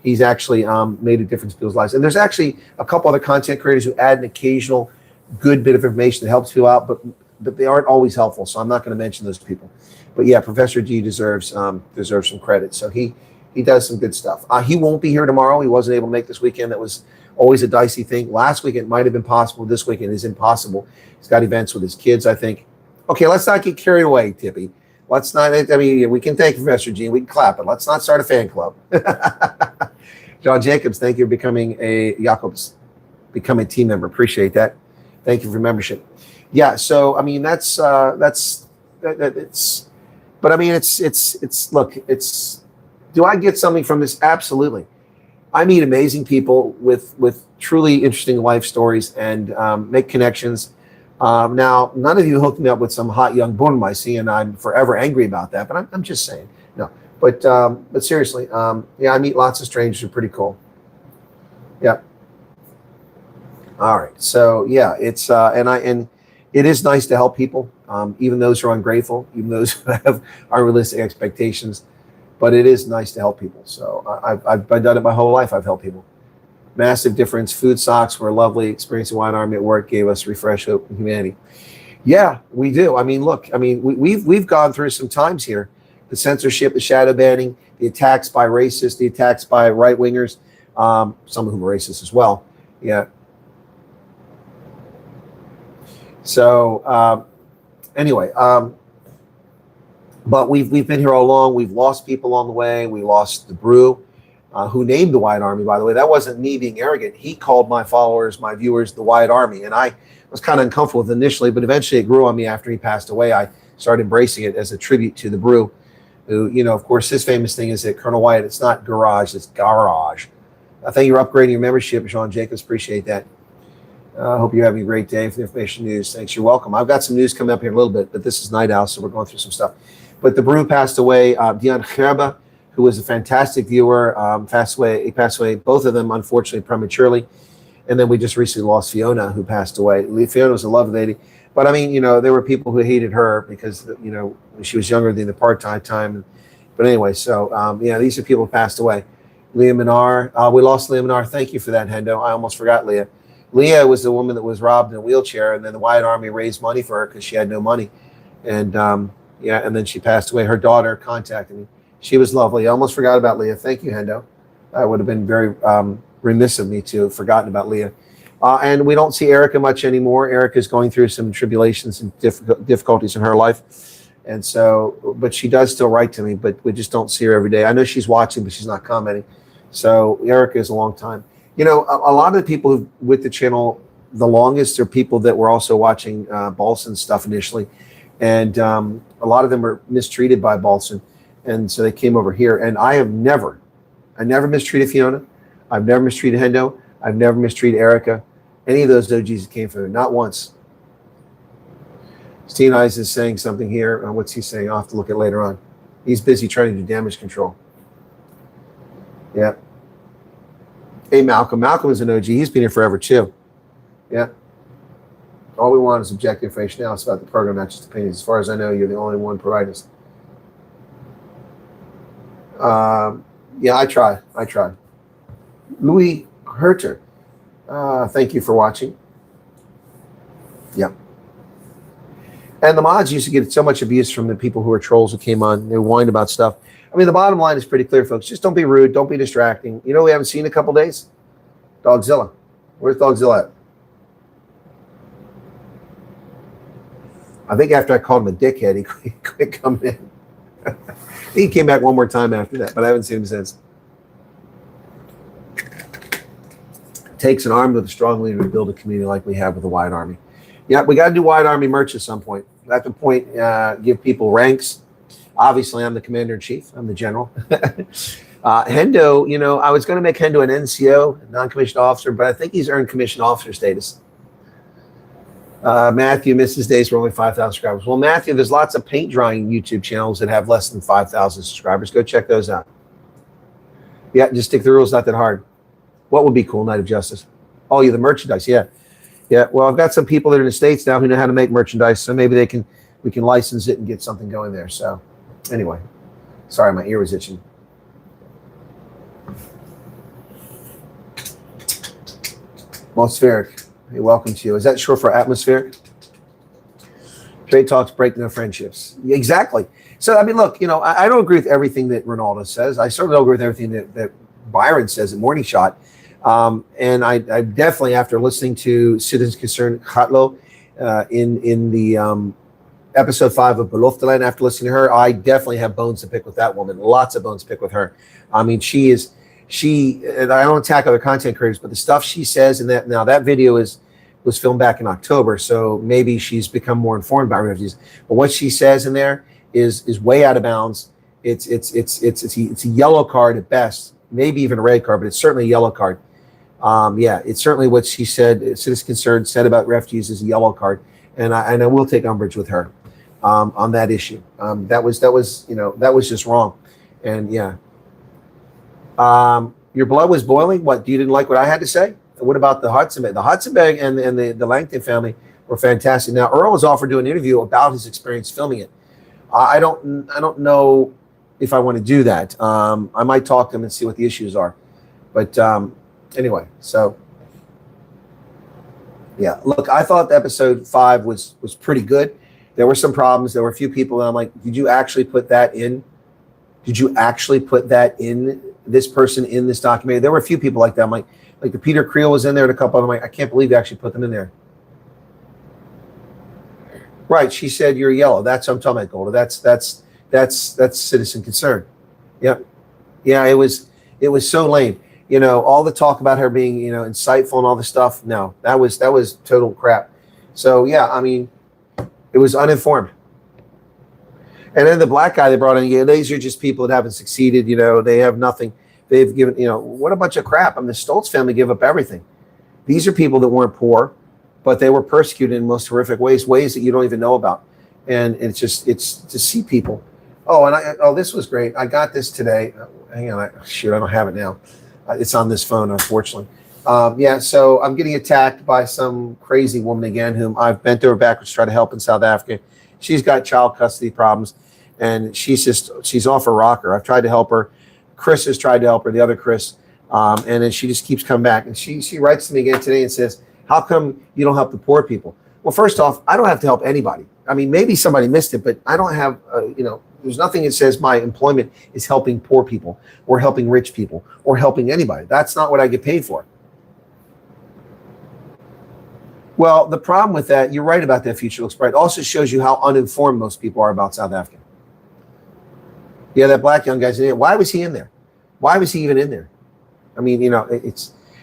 He's actually made a difference in people's lives. And there's actually a couple other content creators who add an occasional good bit of information that helps people out, but they aren't always helpful. So I'm not going to mention those people. But yeah, Professor G deserves some credit. So he does some good stuff. He won't be here tomorrow. He wasn't able to make this weekend. That was always a dicey thing. Last weekend might have been possible. This weekend is impossible. He's got events with his kids, I think. Okay, let's not get carried away, Tippy. Let's not, I mean, we can thank Professor G. We can clap it. Let's not start a fan club. John Jacobs, thank you for becoming a team member. Appreciate that. Thank you for your membership. Yeah, so, I mean, it's, but I mean, look, do I get something from this? Absolutely. I meet amazing people with truly interesting life stories and make connections. Now, none of you hooked me up with some hot young boom I see, and I'm forever angry about that. But I'm just saying, no. But seriously, yeah, I meet lots of strangers who are pretty cool. Yeah. All right. So yeah, it's and it is nice to help people, even those who are ungrateful, even those who have unrealistic expectations. But it is nice to help people. So I've done it my whole life. I've helped people. Massive difference. Food socks were lovely. Experiencing Wyatt Army at work gave us refresh, hope, and humanity. Yeah, we do. I mean, look. I mean, we've gone through some times here. The censorship, the shadow banning, the attacks by racists, the attacks by right wingers, some of whom are racist as well. Yeah. So anyway. But we've been here all along. We've lost people along the way. We lost the Brew, who named the Wyatt Army, by the way. That wasn't me being arrogant. He called my followers, my viewers, the Wyatt Army. And I was kind of uncomfortable with it initially, but eventually it grew on me after he passed away. I started embracing it as a tribute to the Brew, who, of course, his famous thing is that Colonel Wyatt, it's not garage, it's garage. I think you're upgrading your membership, Sean Jacobs. Appreciate that. I hope you're having a great day for the information news. Thanks. You're welcome. I've got some news coming up here in a little bit, but this is Night Owl, so we're going through some stuff. But the Brew passed away. Dion Gerba, who was a fantastic viewer, passed away. He passed away, both of them, unfortunately, prematurely. And then we just recently lost Fiona, who passed away. Fiona was a lovely lady. But, I mean, there were people who hated her because, she was younger than the apartheid time. But anyway, so, yeah, these are people who passed away. Leah Minar. We lost Leah Minar. Thank you for that, Hendo. I almost forgot Leah. Leah was the woman that was robbed in a wheelchair, and then the Wyatt Army raised money for her because she had no money. And, yeah, and then she passed away. Her daughter contacted me. She was lovely. I almost forgot about Leah. Thank you, Hendo. I would have been very remiss of me to have forgotten about Leah. And we don't see Erica much anymore. Erica's going through some tribulations and difficulties in her life. And so, but she does still write to me, but we just don't see her every day. I know she's watching, but she's not commenting. So Erica is a long time. A lot of the people who with the channel the longest are people that were also watching Balson's stuff initially. And a lot of them were mistreated by Balson. And so they came over here. And I never mistreated Fiona. I've never mistreated Hendo. I've never mistreated Erica. Any of those OGs that came from there, not once. Steve Eyes is saying something here. What's he saying? I'll have to look at later on. He's busy trying to do damage control. Yeah. Hey, Malcolm. Malcolm is an OG. He's been here forever, too. Yeah. All we want is objective information now. It's about the program, not just opinions. As far as I know, you're the only one providing us. Yeah, I try. Louis Herter. Thank you for watching. Yep. And the mods used to get so much abuse from the people who were trolls who came on. They whined about stuff. I mean, the bottom line is pretty clear, folks. Just don't be rude. Don't be distracting. You know, we haven't seen in a couple days. Dogzilla. Where's Dogzilla at? I think after I called him a dickhead, he quit coming in. He came back one more time after that, but I haven't seen him since. Takes an army with a strong leader to build a community like we have with the Wyatt Army. Yeah, we got to do Wyatt Army merch at some point. At the point, give people ranks. Obviously, I'm the commander-in-chief. I'm the general. Hendo, you know, I was going to make Hendo an NCO, a non-commissioned officer, but I think he's earned commissioned officer status. Matthew misses days for only 5,000 subscribers. Well, Matthew, there's lots of paint drying YouTube channels that have less than 5,000 subscribers. Go check those out. Yeah, just stick the rules, not that hard. What would be cool? Night of Justice. Oh, yeah, the merchandise. Yeah. Yeah. Well, I've got some people that are in the States now who know how to make merchandise, so maybe we can license it and get something going there. So anyway, sorry, my ear was itching. Atmospheric. Hey, welcome to you. Is that short for atmospheric? Trade talks break no friendships. Yeah, exactly. So, I mean, look, you know, I don't agree with everything that Ronaldo says. I certainly don't agree with everything that Byron says at Morning Shot. And I definitely, after listening to Citizens Concerned Khatlo in the episode 5 of Beloftaland, after listening to her, I definitely have bones to pick with that woman. Lots of bones to pick with her. I mean, and I don't attack other content creators, but the stuff she says in that video was filmed back in October, so maybe she's become more informed about refugees. But what she says in there is way out of bounds. It's a yellow card at best, maybe even a red card, but it's certainly a yellow card. Yeah, it's certainly what she said. Citizens Concerned said about refugees is a yellow card, and I will take umbrage with her on that issue. That was just wrong, and yeah. Your blood was boiling. What, you didn't like what I had to say? What about the Hudson Bay? The Hudson Bay and the Langton family were fantastic. Now, Earl was offered to do an interview about his experience filming it. I don't know if I want to do that. I might talk to him and see what the issues are. But anyway, so yeah. Look, I thought episode 5 was pretty good. There were some problems. There were a few people that I'm like, did you actually put that in? Did you actually put that in? This person in this documentary? There were a few people like that. I'm like the Peter Creel was in there and a couple of them. I'm like, I can't believe you actually put them in there. Right. She said you're yellow. That's what I'm talking about, Golda. That's citizen concern. Yep. Yeah, it was so lame. You know, all the talk about her being, you know, insightful and all the stuff. No, that was total crap. So yeah, I mean, it was uninformed. And then the black guy they brought in, yeah, these are just people that haven't succeeded. You know, they have nothing. They've given, you know, what a bunch of crap. I mean, the Stoltz family gave up everything. These are people that weren't poor, but they were persecuted in most horrific ways that you don't even know about. And it's to see people. Oh, and this was great. I got this today. Hang on, I don't have it now. It's on this phone, unfortunately. Yeah, so I'm getting attacked by some crazy woman again, whom I've bent over backwards to try to help in South Africa. She's got child custody problems, and she's off her rocker. I've tried to help her. Chris has tried to help her, the other Chris, and then she just keeps coming back. And she writes to me again today and says, how come you don't help the poor people? Well, first off, I don't have to help anybody. I mean, maybe somebody missed it, but I don't have, there's nothing that says my employment is helping poor people or helping rich people or helping anybody. That's not what I get paid for. Well, the problem with that, you're right about that future looks bright. It also shows you how uninformed most people are about South Africa. Yeah, that black young guy's in there. Why was he in there? Why was he even in there? I mean,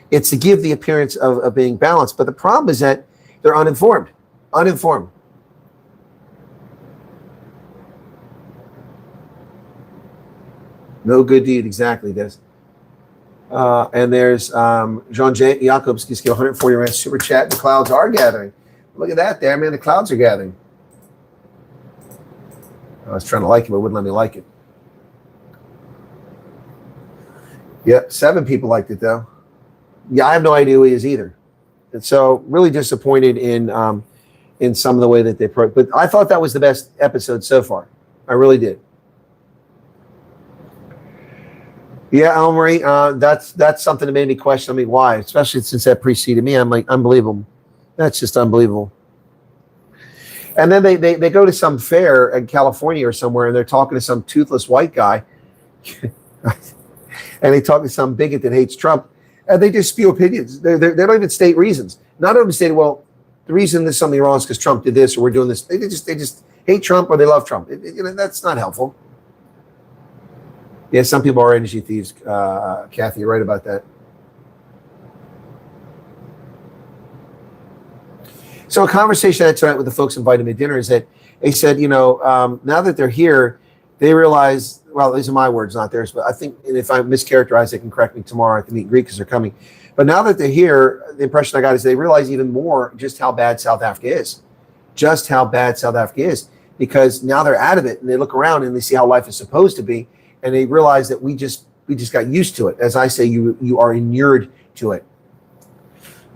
it's to give the appearance of being balanced. But the problem is that they're uninformed. Uninformed. No good deed, exactly, Des. And there's Jean Jacobs gives 140 rand super chat. The clouds are gathering. Look at that there, man. The clouds are gathering. I was trying to like it, but it wouldn't let me like it. Yep, 7 people liked it though. Yeah, I have no idea who he is either. And so really disappointed in some of the way that they but I thought that was the best episode so far. I really did. Yeah, Elmarie, that's something that made me question. I mean, why? Especially since that preceded me. I'm like, unbelievable. That's just unbelievable. And then they go to some fair in California or somewhere, and they're talking to some toothless white guy, and they talk to some bigot that hates Trump, and they just spew opinions. They don't even state reasons. None of them say, well, the reason there's something wrong is because Trump did this or we're doing this. They just hate Trump or they love Trump. That's not helpful. Yeah, some people are energy thieves. Kathy, you're right about that. So a conversation I had tonight with the folks invited me to dinner is that they said, now that they're here, they realize, well, these are my words, not theirs, but I think, and if I'm mischaracterized, they can correct me tomorrow at the meet and greet because they're coming. But now that they're here, the impression I got is they realize even more just how bad South Africa is. Just how bad South Africa is. Because now they're out of it and they look around and they see how life is supposed to be. And they realize that we just got used to it. As I say, you are inured to it.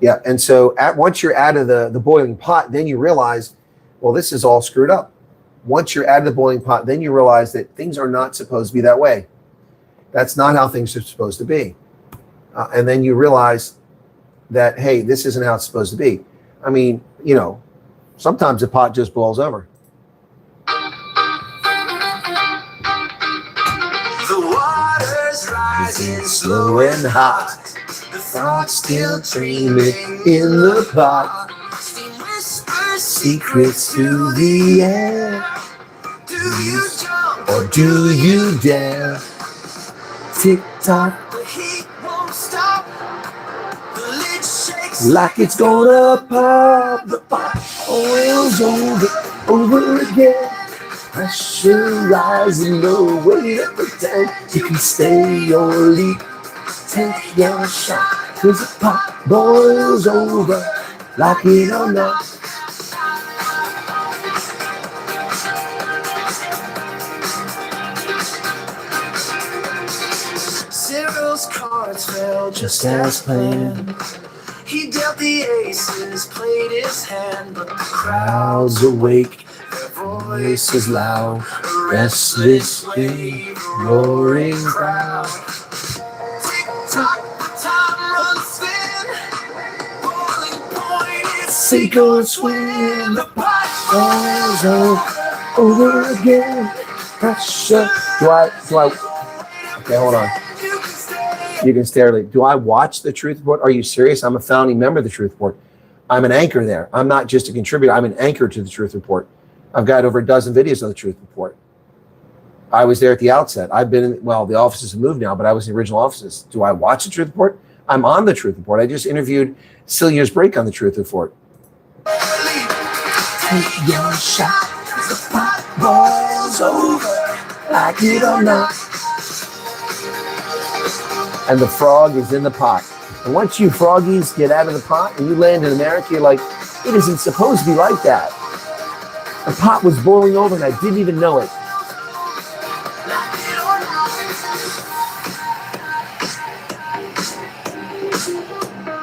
Yeah. And so once you're out of the boiling pot, then you realize, well, this is all screwed up. Once you're out of the boiling pot, then you realize that things are not supposed to be that way. That's not how things are supposed to be. And then you realize that, hey, this isn't how it's supposed to be. I mean, sometimes the pot just boils over. The water's rising slow and hot. The frog's still dreaming in the pot. Steam whispers secrets to the air. Do you jump or do you dare? Tick tock, the heat won't stop. The lid shakes like it's gonna pop. The pot boils over again. Pressure rising, no way to pretend you can stay or leave. Take your shot, cause the pot boils over, like it or not. Cyril's cards fell just as planned. He dealt the aces, played his hand, but the crowd's awake. Their voices loud, a restless wave, roaring crowd. Tick-tock, the time runs thin. Boiling point, it's sink or swim. The pot boils over again. Pressure. Do I? Okay, hold on. You can stare. Do I watch the Truth Report? Are you serious? I'm a founding member of the Truth Report. I'm an anchor there. I'm not just a contributor. I'm an anchor to the Truth Report. I've got over a dozen videos on the Truth Report. I was there at the outset. I've been in, well, the offices have moved now, but I was in the original offices. Do I watch the Truth Report? I'm on the Truth Report. I just interviewed Celia's Break on the Truth Report. Take your shot, the pot boils over, like it or not. And the frog is in the pot. And once you froggies get out of the pot and you land in America, you're like, it isn't supposed to be like that. The pot was boiling over and I didn't even know it.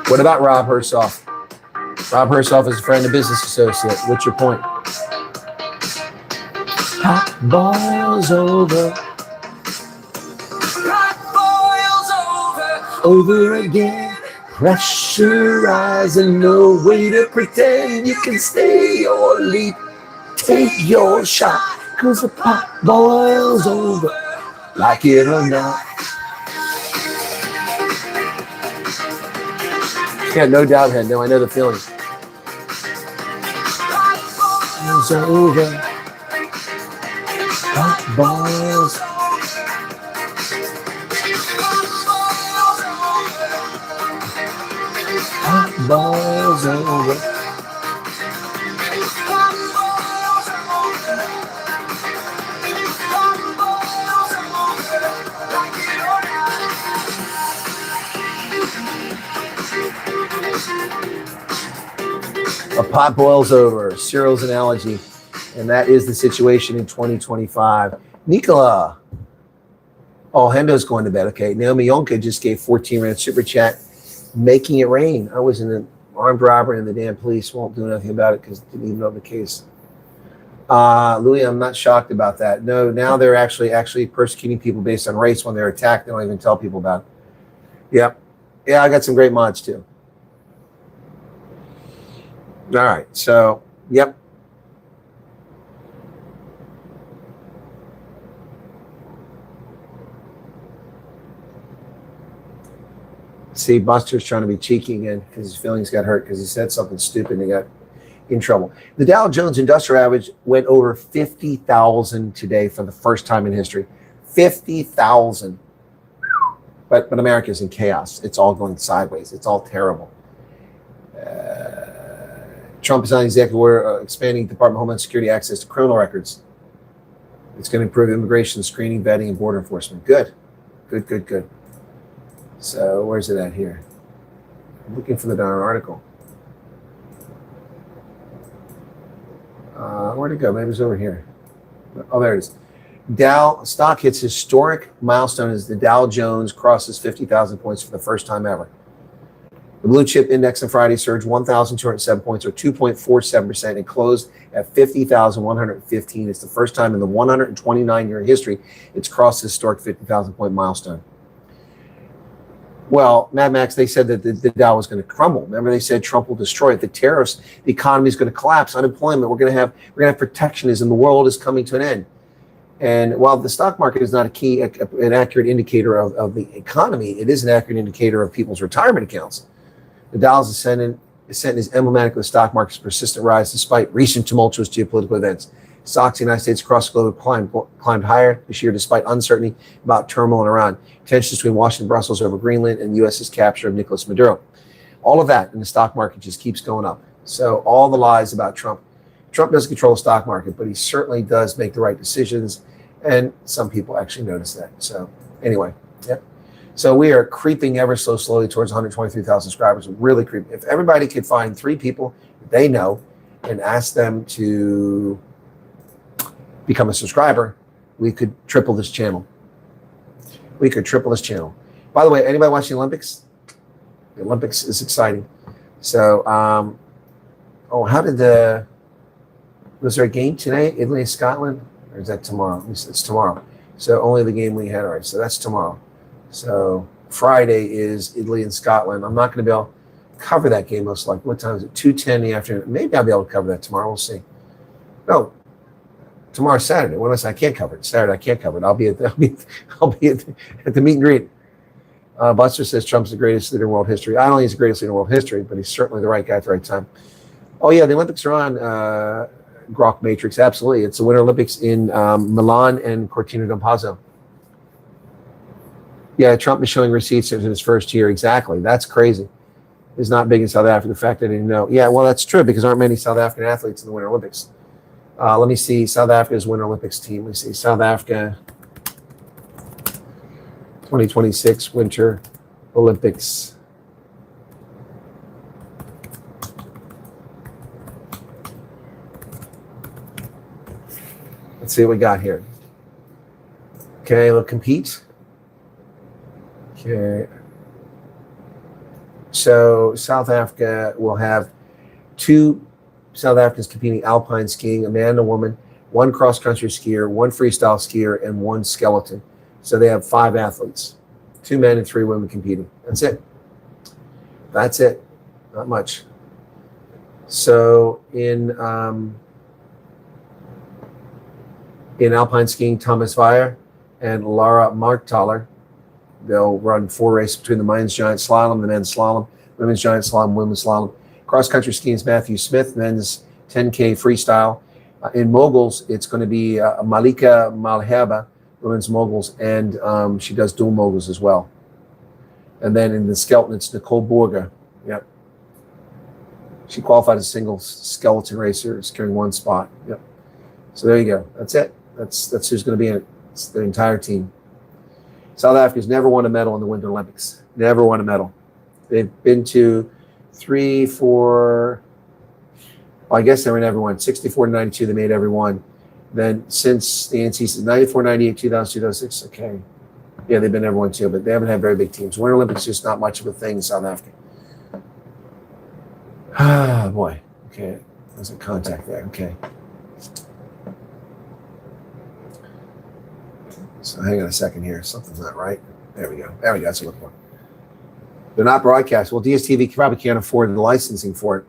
What about Rob Hersoff? Rob Hersoff is a friend and business associate. What's your point? Pot boils over. Pot boils over again. Pressurizing, no way to pretend you can stay or leave. Take your shot, cause the pot boils over, like it or not. Yeah, no doubt, head. No, I know the feeling. Boils over. Pot boils. Pot boils over. A pot boils over, Cyril's analogy, and that is the situation in 2025. Nicola. Oh, Hendo's going to bed. Okay, Naomi Yonka just gave 14-minute super chat, making it rain. I was in an armed robbery and the damn police won't do nothing about it because they didn't even know the case. Louis, I'm not shocked about that. No, now they're actually persecuting people based on race. When they're attacked, they don't even tell people about it. Yep. Yeah, I got some great mods too. All right, so, yep. See, Buster's trying to be cheeky again because his feelings got hurt because he said something stupid and he got in trouble. The Dow Jones Industrial Average went over 50,000 today for the first time in history. 50,000. But America's in chaos. It's all going sideways. It's all terrible. Trump is on executive order expanding Department of Homeland Security access to criminal records. It's going to improve immigration, screening, vetting, and border enforcement. Good. Good. So where's it at here? I'm looking for the darn article. Where'd it go? Maybe it's over here. Oh, there it is. Dow stock hits historic milestone as the Dow Jones crosses 50,000 points for the first time ever. The blue chip index on Friday surged 1,207 points, or 2.47%, and closed at 50,115. It's the first time in the 129-year history it's crossed the historic 50,000 point milestone. Well, Mad Max, they said that the Dow was going to crumble. Remember, they said Trump will destroy it. The tariffs, the economy is going to collapse. Unemployment. We're going to have protectionism. The world is coming to an end. And while the stock market is not an accurate indicator of the economy, it is an accurate indicator of people's retirement accounts. The Dow's ascent is emblematic of the stock market's persistent rise despite recent tumultuous geopolitical events. Stocks in the United States across the globe climbed higher this year despite uncertainty about turmoil in Iran, tensions between Washington and Brussels over Greenland, and the U.S.'s capture of Nicolas Maduro. All of that in the stock market just keeps going up. So all the lies about Trump doesn't control the stock market, but he certainly does make the right decisions, and some people actually notice that. So anyway, yep. So we are creeping ever so slowly towards 123,000 subscribers. Really creeping. If everybody could find 3 people they know and ask them to become a subscriber, we could triple this channel. By the way, anybody watching the Olympics? The Olympics is exciting. So, was there a game today? Italy and Scotland? Or is that tomorrow? It's tomorrow. So only the game we had. All right, so that's tomorrow. So Friday is Italy and Scotland. I'm not going to be able to cover that game most likely. What time is it? 2:10 in the afternoon. Maybe I'll be able to cover that tomorrow. We'll see. No, tomorrow's Saturday. What else? I can't cover it. Saturday I can't cover it. I'll be at the meet and greet. Buster says Trump's the greatest leader in world history. I don't think he's the greatest leader in world history, but he's certainly the right guy at the right time. Oh yeah, the Olympics are on. Grok Matrix, absolutely. It's the Winter Olympics in Milan and Cortina d'Ampezzo. Yeah, Trump is showing receipts in his first year. Exactly. That's crazy. It's not big in South Africa. The fact that I didn't know. Yeah, well, that's true because aren't many South African athletes in the Winter Olympics. Let me see South Africa's Winter Olympics team. Let me see South Africa 2026 Winter Olympics. Let's see what we got here. Okay, we'll compete. Okay. So South Africa will have 2 South Africans competing alpine skiing, a man and a woman, 1 cross-country skier, 1 freestyle skier, and 1 skeleton. So they have 5 athletes, 2 men and 3 women competing. That's it. Not much. So in alpine skiing, Thomas Weyer and Lara Markthaler, they'll run 4 races between the men's giant slalom, the men's slalom, women's giant slalom, women's slalom. Cross-country skiing is Matthew Smith, men's 10K freestyle. In moguls, it's going to be Malika Malherba, women's moguls, and she does dual moguls as well. And then in the skeleton, it's Nicole Borger. Yep. She qualified as a single skeleton racer, securing 1 spot. Yep. So there you go. That's it. That's who's going to be in it. It's the entire team. South Africa's never won a medal in the Winter Olympics. Never won a medal. They've been to 3, 4. Well, I guess they were never won. 64 to 92, they made every one. Then since the ANC says 94, 98, 2000, 2006, okay. Yeah, they've been every one too, but they haven't had very big teams. Winter Olympics is just not much of a thing in South Africa. Ah, boy. Okay, there's a contact there. Okay. So hang on a second here. Something's not right. There we go. That's what we're. They're not broadcast. Well, DSTV probably can't afford the licensing for it.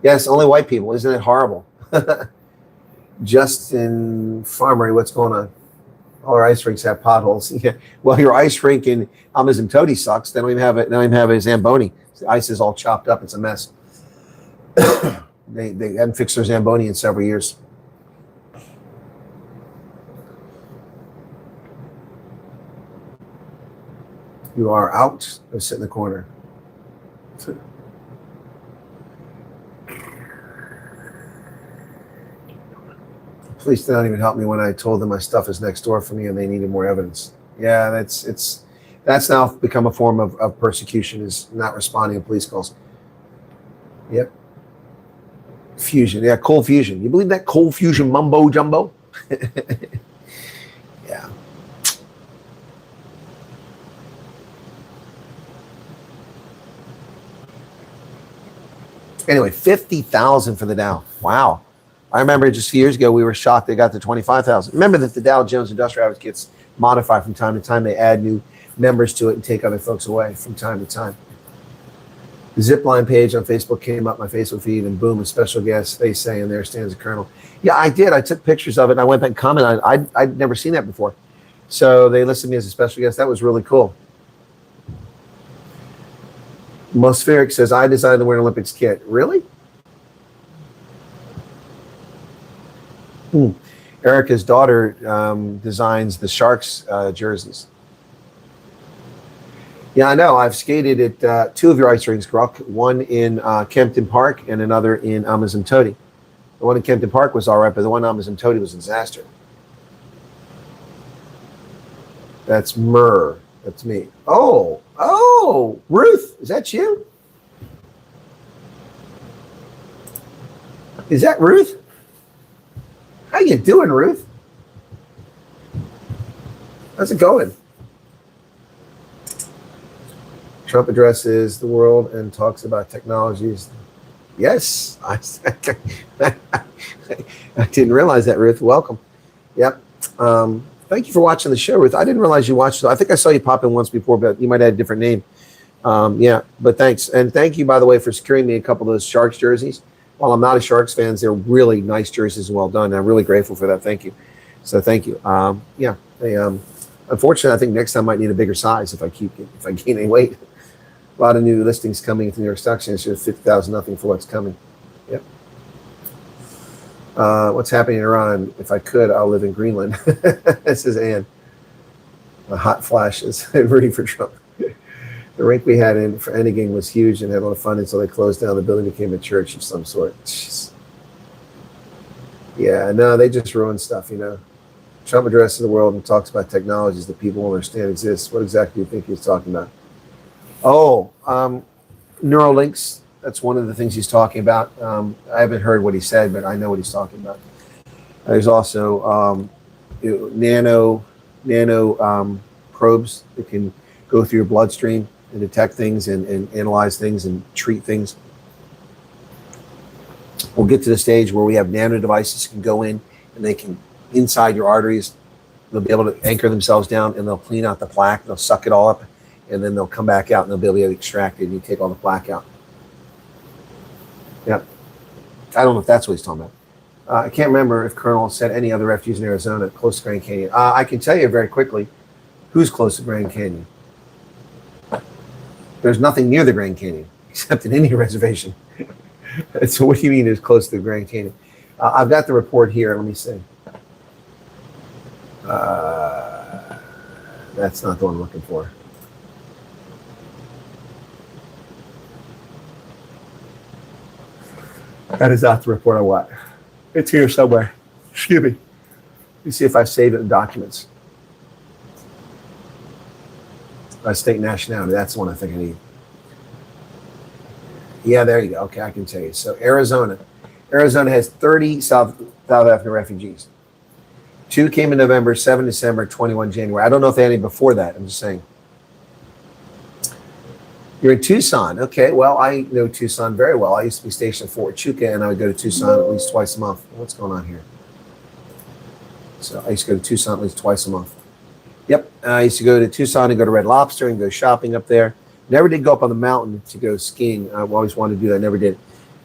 Yes, only white people. Isn't it horrible? Justin Farmery, what's going on? All our ice rinks have potholes. Yeah. Well, your ice rink in Amazon sucks. They don't even have it. They don't even have a Zamboni. The ice is all chopped up. It's a mess. They haven't fixed their Zamboni in several years. You are out or sit in the corner. Police did not even help me when I told them my stuff is next door for me and they needed more evidence. Yeah, that's now become a form of persecution, is not responding to police calls. Yep. Fusion. Yeah, cold fusion. You believe that cold fusion mumbo jumbo? Yeah. Anyway, 50,000 for the Dow. Wow. I remember just a few years ago, we were shocked they got to 25,000. Remember that the Dow Jones Industrial Average gets modified from time to time. They add new members to it and take other folks away from time to time. The Zipline page on Facebook came up my Facebook feed, and boom, a special guest, they say, and there stands the Colonel. Yeah, I did. I took pictures of it, and I went back and commented. I'd never seen that before. So they listed me as a special guest. That was really cool. Mospheric says, I designed the Winter Olympics kit. Really? Erica's daughter designs the Sharks jerseys. Yeah, I know. I've skated at two of your ice rinks, Gruck. One in Kempton Park and another in Amazon. The one in Kempton Park was all right, but the one in Amazon was a disaster. That's Murr. That's me. Oh, Ruth, is that you? Is that Ruth? How you doing, Ruth? How's it going? Trump addresses the world and talks about technologies. Yes, I didn't realize that, Ruth. Welcome. Yep. Thank you for watching the show, Ruth. I didn't realize you watched it. I think I saw you pop in once before, but you might have a different name. Yeah, but thanks. And thank you, by the way, for securing me a couple of those Sharks jerseys. While I'm not a Sharks fan, they're really nice jerseys and well done. I'm really grateful for that. Thank you. So thank you. Yeah. Unfortunately, I think next time I might need a bigger size if I gain any weight. A lot of new listings coming into the New York Stock Exchange. So 50,000 nothing for what's coming. Yep. What's happening in Iran? If I could, I'll live in Greenland. This is Ann. The hot flashes rooting for Trump. The rink we had in for Ennigang was huge and had a lot of fun until they closed down. The building became a church of some sort. Jeez. Yeah, no, they just ruin stuff, you know. Trump addresses the world and talks about technologies that people won't understand exist. What exactly do you think he's talking about? Oh, Neuralinks. That's one of the things he's talking about. I haven't heard what he said, but I know what he's talking about. There's also nano probes that can go through your bloodstream and detect things and analyze things and treat things. We'll get to the stage where we have nano devices that can go in and they can, inside your arteries, they'll be able to anchor themselves down and they'll clean out the plaque. They'll suck it all up and then they'll come back out and they'll be able to extract it and you take all the plaque out. Yep. I don't know if that's what he's talking about. I can't remember if Colonel said any other refugees in Arizona close to Grand Canyon. I can tell you very quickly who's close to Grand Canyon. There's nothing near the Grand Canyon except an Indian reservation. So what do you mean is close to the Grand Canyon? I've got the report here. Let me see. That's not the one I'm looking for. That is not the report I want. It's here somewhere. Excuse me. Let me see if I saved it in documents. State nationality. That's the one I think I need. Yeah, there you go. Okay, I can tell you. So Arizona has 30 South African refugees. 2 came in November, 7 December, 21 January. I don't know if they had any before that. I'm just saying. You're in Tucson. Okay, well, I know Tucson very well. I used to be stationed at Fort Chuka, and I would go to Tucson at least twice a month. What's going on here? So I used to go to Tucson at least twice a month. Yep, I used to go to Tucson and go to Red Lobster and go shopping up there. Never did go up on the mountain to go skiing. I always wanted to do that. Never did.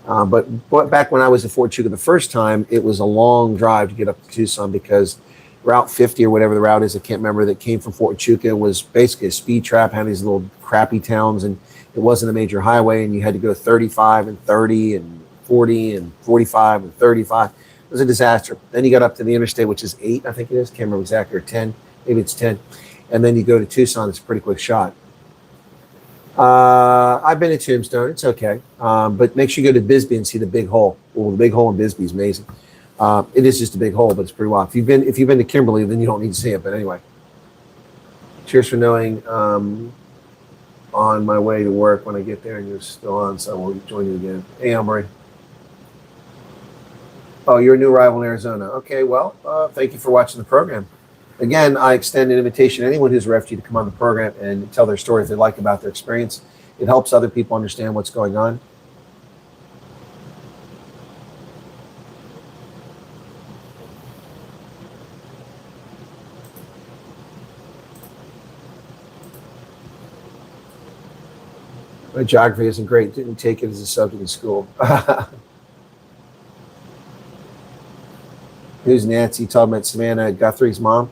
But back when I was at Fort Chuka the first time, it was a long drive to get up to Tucson because Route 50 or whatever the route is, I can't remember, that came from Fort Huachuca, was basically a speed trap, had these little crappy towns, and it wasn't a major highway, and you had to go 35 and 30 and 40 and 45 and 35. It was a disaster. Then you got up to the interstate, which is 8, I think it is, can't remember exactly, or 10, maybe it's 10. And then you go to Tucson, it's a pretty quick shot. I've been to Tombstone, it's okay. But make sure you go to Bisbee and see the big hole. Well, the big hole in Bisbee is amazing. It is just a big hole, but it's pretty wild. If you've been to Kimberly, then you don't need to see it. But anyway, cheers for knowing. On my way to work when I get there, and you're still on, so I will join you again. Hey, Elmarie. Oh, you're a new arrival in Arizona. Okay, well, thank you for watching the program. Again, I extend an invitation to anyone who's a refugee to come on the program and tell their story if they like about their experience. It helps other people understand what's going on. My geography isn't great. Didn't take it as a subject in school. Who's Nancy? Talking about Savannah Guthrie's mom.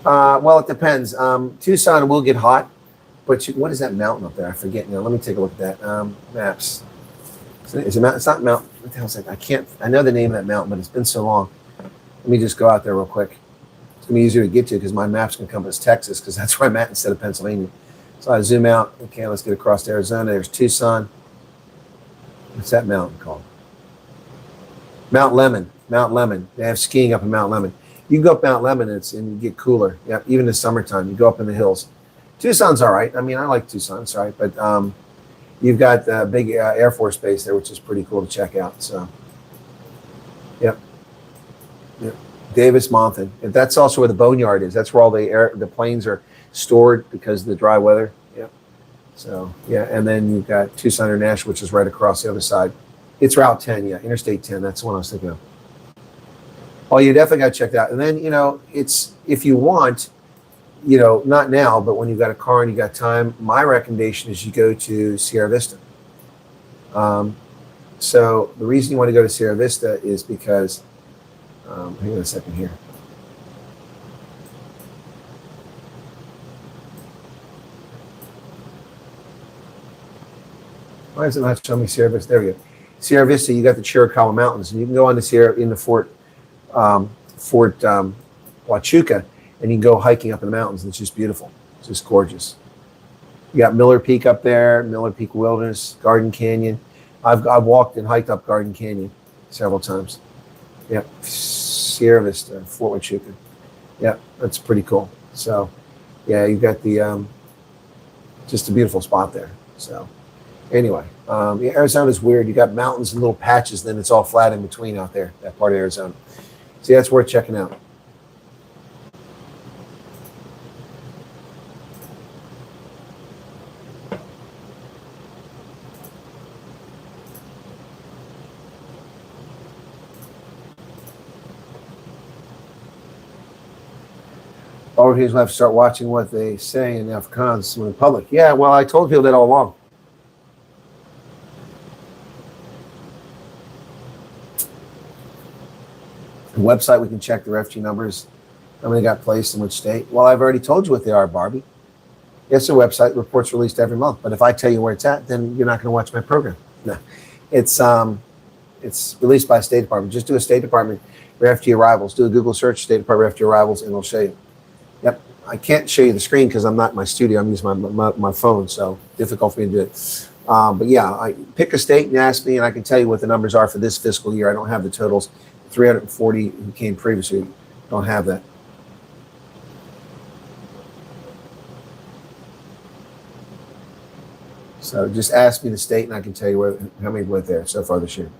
Well, it depends. Tucson will get hot, but what is that mountain up there? I forget now. Let me take a look at that. Maps. It's not Mount. What the hell is that? I know the name of that mountain, but it's been so long. Let me just go out there real quick. It's gonna be easier to get to because my map's gonna come as Texas because that's where I'm at instead of Pennsylvania. So I zoom out. Okay, let's get across to Arizona. There's Tucson. What's that mountain called? Mount Lemmon. Mount Lemmon. They have skiing up in Mount Lemmon. You can go up Mount Lemmon and you get cooler. Yeah, even in the summertime, you go up in the hills. Tucson's all right. I mean, I like Tucson. It's all right, but you've got the big Air Force Base there, which is pretty cool to check out. So, yep. Davis Monthan. That's also where the boneyard is. That's where all the planes are stored because of the dry weather. Yep. So, yeah, and then you've got Tucson International, which is right across the other side. It's Route 10, yeah, Interstate 10. That's the one I was thinking of. Oh, you definitely got to check that. And then, it's, if you want, not now, but when you've got a car and you got time, my recommendation is you go to Sierra Vista. So the reason you want to go to Sierra Vista is because, hang on a second here. Why is it not showing me Sierra Vista? There we go. Sierra Vista, you got the Chiricahua Mountains, and you can go on to Fort Huachuca, and you can go hiking up in the mountains, and it's just beautiful. It's just gorgeous. You got Miller Peak up there, Miller Peak Wilderness, Garden Canyon. I've walked and hiked up Garden Canyon several times. Yep, Sierra Vista, Fort Huachuca. Yep, that's pretty cool. So, yeah, you've got the just a beautiful spot there. So, anyway, Arizona's weird. You got mountains and little patches, then it's all flat in between out there. That part of Arizona. See, that's worth checking out. Overseas will have to start watching what they say in Afrikaans when in public. Yeah, well, I told people that all along. The website, we can check the refugee numbers, how many got placed in which state. Well, I've already told you what they are, Barbie. Yes, the website reports released every month, but if I tell you where it's at, then you're not going to watch my program. No, it's released by State Department. Just do a State Department refugee arrivals. Do a Google search, State Department refugee arrivals, and it'll show you. Yep, I can't show you the screen because I'm not in my studio. I'm using my phone, so difficult for me to do it. But yeah, I pick a state and ask me, and I can tell you what the numbers are for this fiscal year. I don't have the totals. 340 who came previously don't have that. So just ask me the state, and I can tell you how many went there so far this year.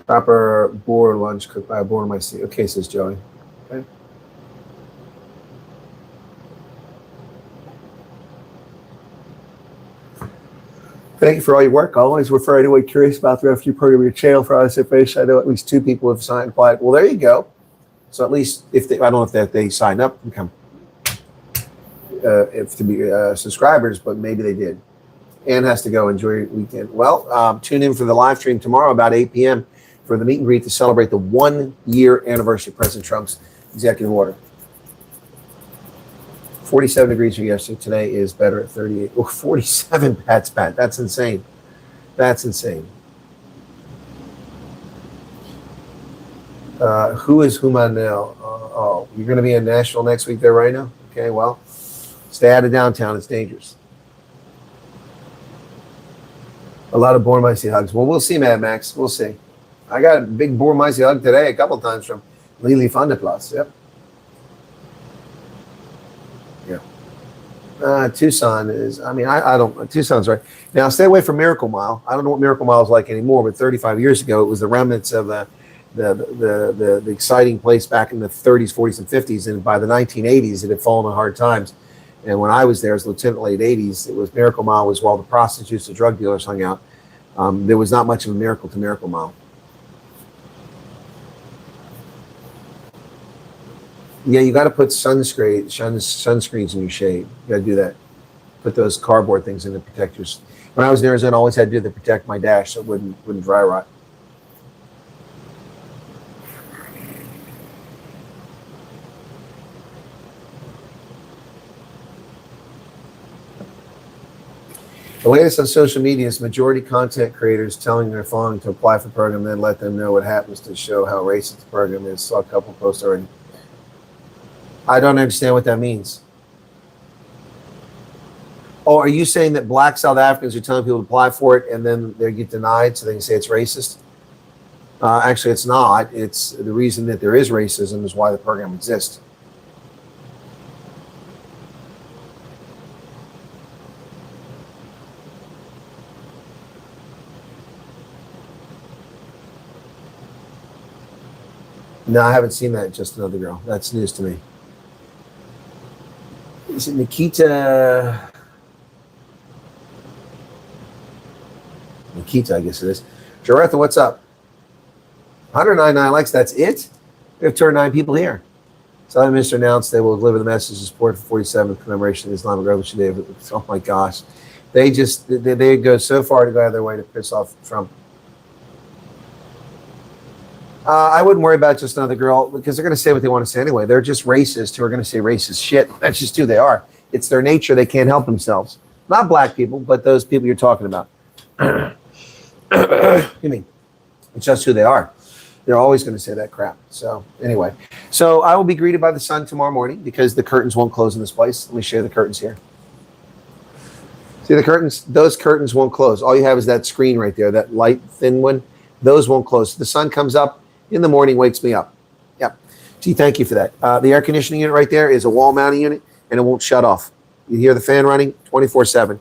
Proper board lunch cooked by a board in my seat. Okay, says Joey. Okay. Thank you for all your work. Always refer anyone curious about the refugee program your channel for all this information. I know at least 2 people have signed applied. Well, there you go. So at least if they, I don't know if they signed up and come. if to be subscribers, but maybe they did. Ann has to go. Enjoy your weekend. Well, tune in for the live stream tomorrow about 8 p.m. for the meet and greet to celebrate the 1 year anniversary of President Trump's executive order. 47 degrees for yesterday. Today is better at 38. Oh, 47, Pat. That's insane. That's insane. Who is Huma now? Oh, you're going to be in Nashville next week there right now? Okay, well, stay out of downtown. It's dangerous. A lot of Bormaisi hugs. Well, we'll see, Mad Max. We'll see. I got a big Bormaisi hug today a couple of times from Lili van der Plas. Yep. Yeah. Tucson is, I don't, Tucson's right. Now, stay away from Miracle Mile. I don't know what Miracle Mile is like anymore, but 35 years ago, it was the remnants of the exciting place back in the 30s, 40s, and 50s. And by the 1980s, it had fallen on hard times. And when I was there as lieutenant late 80s, it was Miracle Mile was while the prostitutes and drug dealers hung out. There was not much of a miracle to Miracle Mile. Yeah, you got to put sunscreens in your shade. You got to do that. Put those cardboard things in the protectors. When I was in Arizona, I always had to do that to protect my dash so it wouldn't dry rot. The latest on social media is majority content creators telling their following to apply for the program, then let them know what happens to show how racist the program is. Saw a couple posts already. I don't understand what that means. Oh, are you saying that black South Africans are telling people to apply for it and then they get denied so they can say it's racist? Actually, it's not. It's the reason that there is racism is why the program exists. No, I haven't seen that. Just Another Girl. That's news to me. Is it Nikita? Nikita, I guess it is. Jaretha, what's up? 199 likes. That's it? We have 209 people here. Southern Minister announced they will deliver the message of support for 47th commemoration of the Islamic Revolution Day. Oh my gosh. They go so far to go out of their way to piss off Trump. I wouldn't worry about Just Another Girl because they're going to say what they want to say anyway. They're just racists who are going to say racist shit. That's just who they are. It's their nature. They can't help themselves. Not black people, but those people you're talking about. You mean, it's just who they are. They're always going to say that crap. So anyway, so I will be greeted by the sun tomorrow morning because the curtains won't close in this place. Let me show you the curtains here. See the curtains? Those curtains won't close. All you have is that screen right there, that light, thin one. Those won't close. The sun comes up in the morning, wakes me up. Yep. Gee, thank you for that. The air conditioning unit right there is a wall mounting unit, and it won't shut off. You hear the fan running 24/7.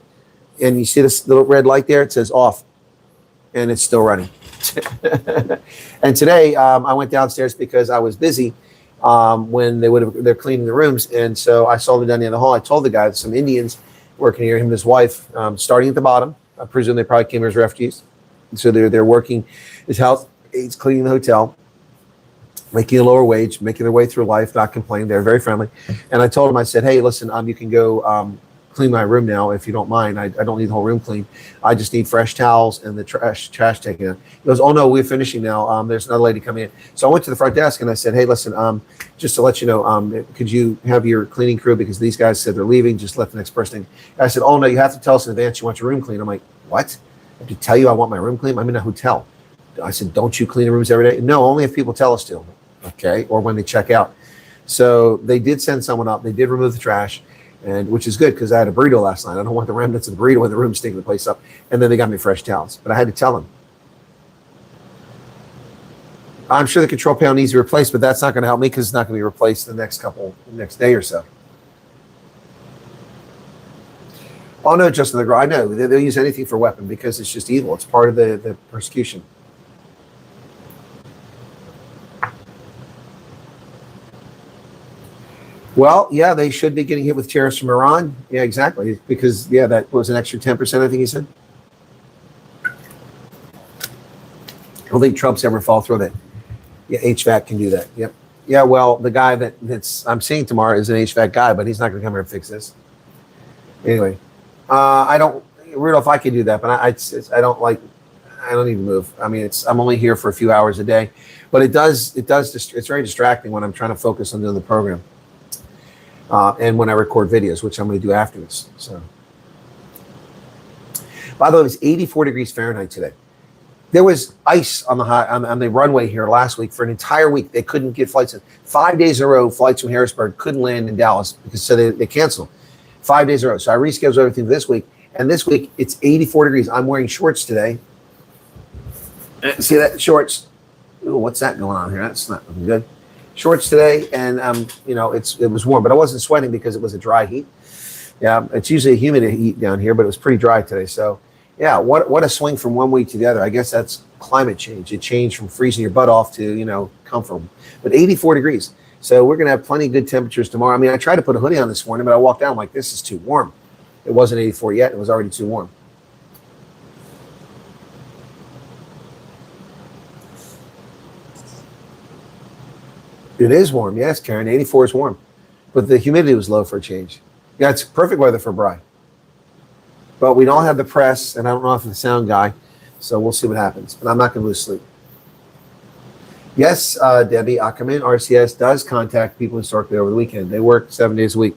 And you see this little red light there? It says off, and it's still running. And today, I went downstairs because I was busy when they're cleaning the rooms, and so I saw them down in the hall. I told the guy, some Indians working here, him and his wife, starting at the bottom. I presume they probably came here as refugees. And so they're working his house. He's cleaning the hotel, making a lower wage, making their way through life, not complaining. They're very friendly. And I told him, I said, hey, listen, you can go clean my room now if you don't mind. I don't need the whole room cleaned. I just need fresh towels and the trash taken out. He goes, oh, no, we're finishing now. There's another lady coming in. So I went to the front desk and I said, hey, listen, just to let you know, could you have your cleaning crew, because these guys said they're leaving, just let the next person in. I said, oh, no, you have to tell us in advance you want your room cleaned. I'm like, what? I have to tell you I want my room cleaned? I'm in a hotel. I said, don't you clean the rooms every day? No, only if people tell us to. Okay, or when they check out. So they did send someone up. They did remove the trash, and which is good because I had a burrito last night. I don't want the remnants of the burrito in the room stinking the place up. And then they got me fresh towels, but I had to tell them. I'm sure the control panel needs to be replaced, but that's not going to help me because it's not going to be replaced the next day or so. Oh no, just the girl. I know they'll use anything for a weapon because it's just evil. It's part of the persecution. Well, yeah, they should be getting hit with tariffs from Iran. Yeah, exactly. Because, yeah, that was an extra 10%, I think he said. I don't think Trump's ever fall through that. Yeah, HVAC can do that. Yep. Yeah, well, the guy that's I'm seeing tomorrow is an HVAC guy, but he's not going to come here and fix this. Anyway, Rudolph, I could do that, but I don't like, I don't need to move. I mean, I'm only here for a few hours a day, but it's very distracting when I'm trying to focus on doing the program. And when I record videos, which I'm going to do after this. So, by the way, it was 84 degrees Fahrenheit today. There was ice on the runway here last week for an entire week. They couldn't get flights in. 5 days in a row, flights from Harrisburg couldn't land in Dallas because they canceled 5 days in a row. So I rescheduled everything this week. And this week it's 84 degrees. I'm wearing shorts today. See that? Shorts. Ooh, what's that going on here? That's not looking good. Shorts today, and it was warm, but I wasn't sweating because it was a dry heat. Yeah, it's usually a humid heat down here, but it was pretty dry today. So, yeah, what a swing from one week to the other. I guess that's climate change. It changed from freezing your butt off to comfortable. But 84 degrees. So we're gonna have plenty of good temperatures tomorrow. I mean, I tried to put a hoodie on this morning, but I walked down like this is too warm. It wasn't 84 yet. It was already too warm. It is warm, yes, Karen. 84 is warm, but the humidity was low for a change. Yeah, it's perfect weather for Bry. But we don't have the press, and I don't know if the sound guy, so we'll see what happens. But I'm not going to lose sleep. Yes, Debbie Ackerman, RCS does contact people historically over the weekend. They work 7 days a week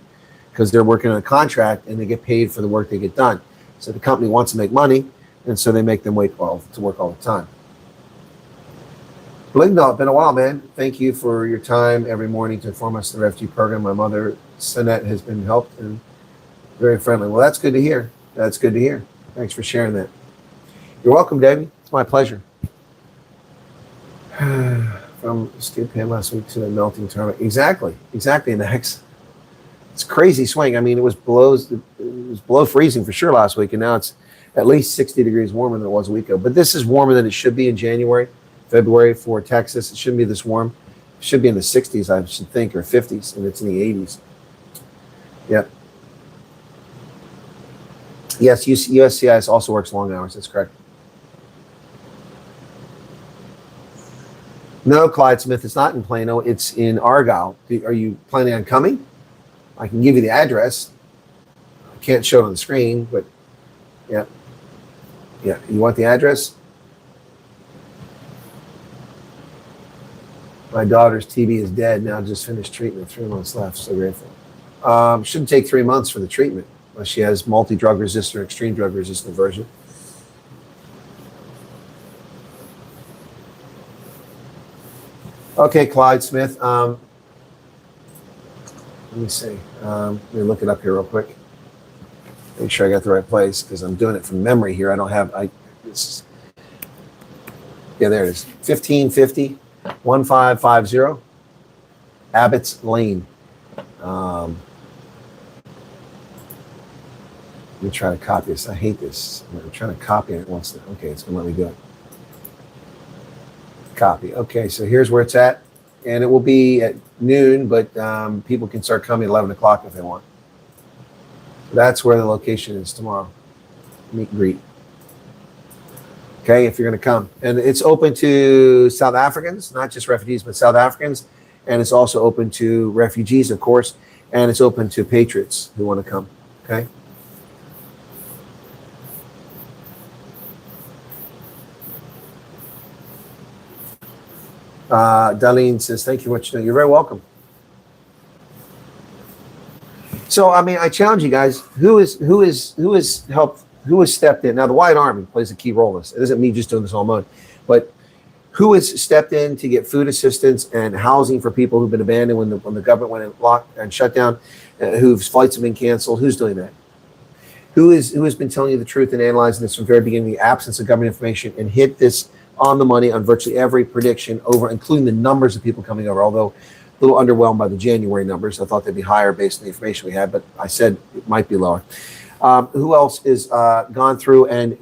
because they're working on a contract and they get paid for the work they get done. So the company wants to make money, and so they make them to work all the time. Belinda, it's been a while, man. Thank you for your time every morning to inform us of the refugee program. My mother, Sanette, has been helped and very friendly. Well, that's good to hear. That's good to hear. Thanks for sharing that. You're welcome, Debbie. It's my pleasure. From skid pan last week to the melting tournament. Exactly, Max. It's a crazy swing. I mean, it was below freezing for sure last week, and now it's at least 60 degrees warmer than it was a week ago. But this is warmer than it should be in January. February for Texas. It shouldn't be this warm. It should be in the 60s, I should think, or 50s, and it's in the 80s. Yep. Yes, USCIS also works long hours. That's correct. No, Clyde Smith, it's not in Plano. It's in Argyle. Are you planning on coming? I can give you the address. I can't show it on the screen, but yeah. Yeah, you want the address? My daughter's TB is dead now. Just finished treatment. 3 months left. So grateful. Shouldn't take 3 months for the treatment unless she has multi-drug resistant or extreme drug resistant version. Okay, Clyde Smith. Let me see. Let me look it up here real quick. Make sure I got the right place because I'm doing it from memory here. I don't have. Yeah, there it is. 1550. 1550 Abbott's Lane. Let me try to copy this. I hate this. I'm trying to copy it once. Okay, it's going to let me do it. Copy. Okay, so here's where it's at. And it will be at noon, but people can start coming at 11 o'clock if they want. So that's where the location is tomorrow. Meet and greet. Okay, if you're going to come. And it's open to South Africans, not just refugees, but South Africans. And it's also open to refugees, of course. And it's open to patriots who want to come. Okay? Darlene says, thank you for what you're doing. You're very welcome. So, I mean, I challenge you guys. Who has helped? Who has stepped in? Now, the White Army plays a key role in this. It isn't me just doing this all alone, but who has stepped in to get food assistance and housing for people who've been abandoned when the government went and locked and shut down, whose flights have been canceled? Who's doing that? Who has been telling you the truth and analyzing this from the very beginning, the absence of government information, and hit this on the money on virtually every prediction over, including the numbers of people coming over, although a little underwhelmed by the January numbers. I thought they'd be higher based on the information we had, but I said it might be lower. Who else is gone through and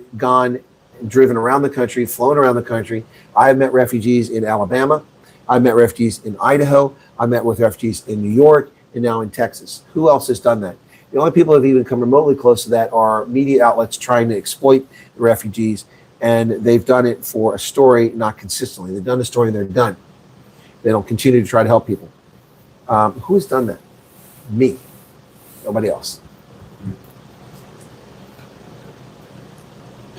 driven around the country, flown around the country? I've met refugees in Alabama. I've met refugees in Idaho. I've met with refugees in New York and now in Texas. Who else has done that? The only people who have even come remotely close to that are media outlets trying to exploit the refugees, and they've done it for a story, not consistently. They've done a story and they're done. They don't continue to try to help people. Who has done that? Me. Nobody else.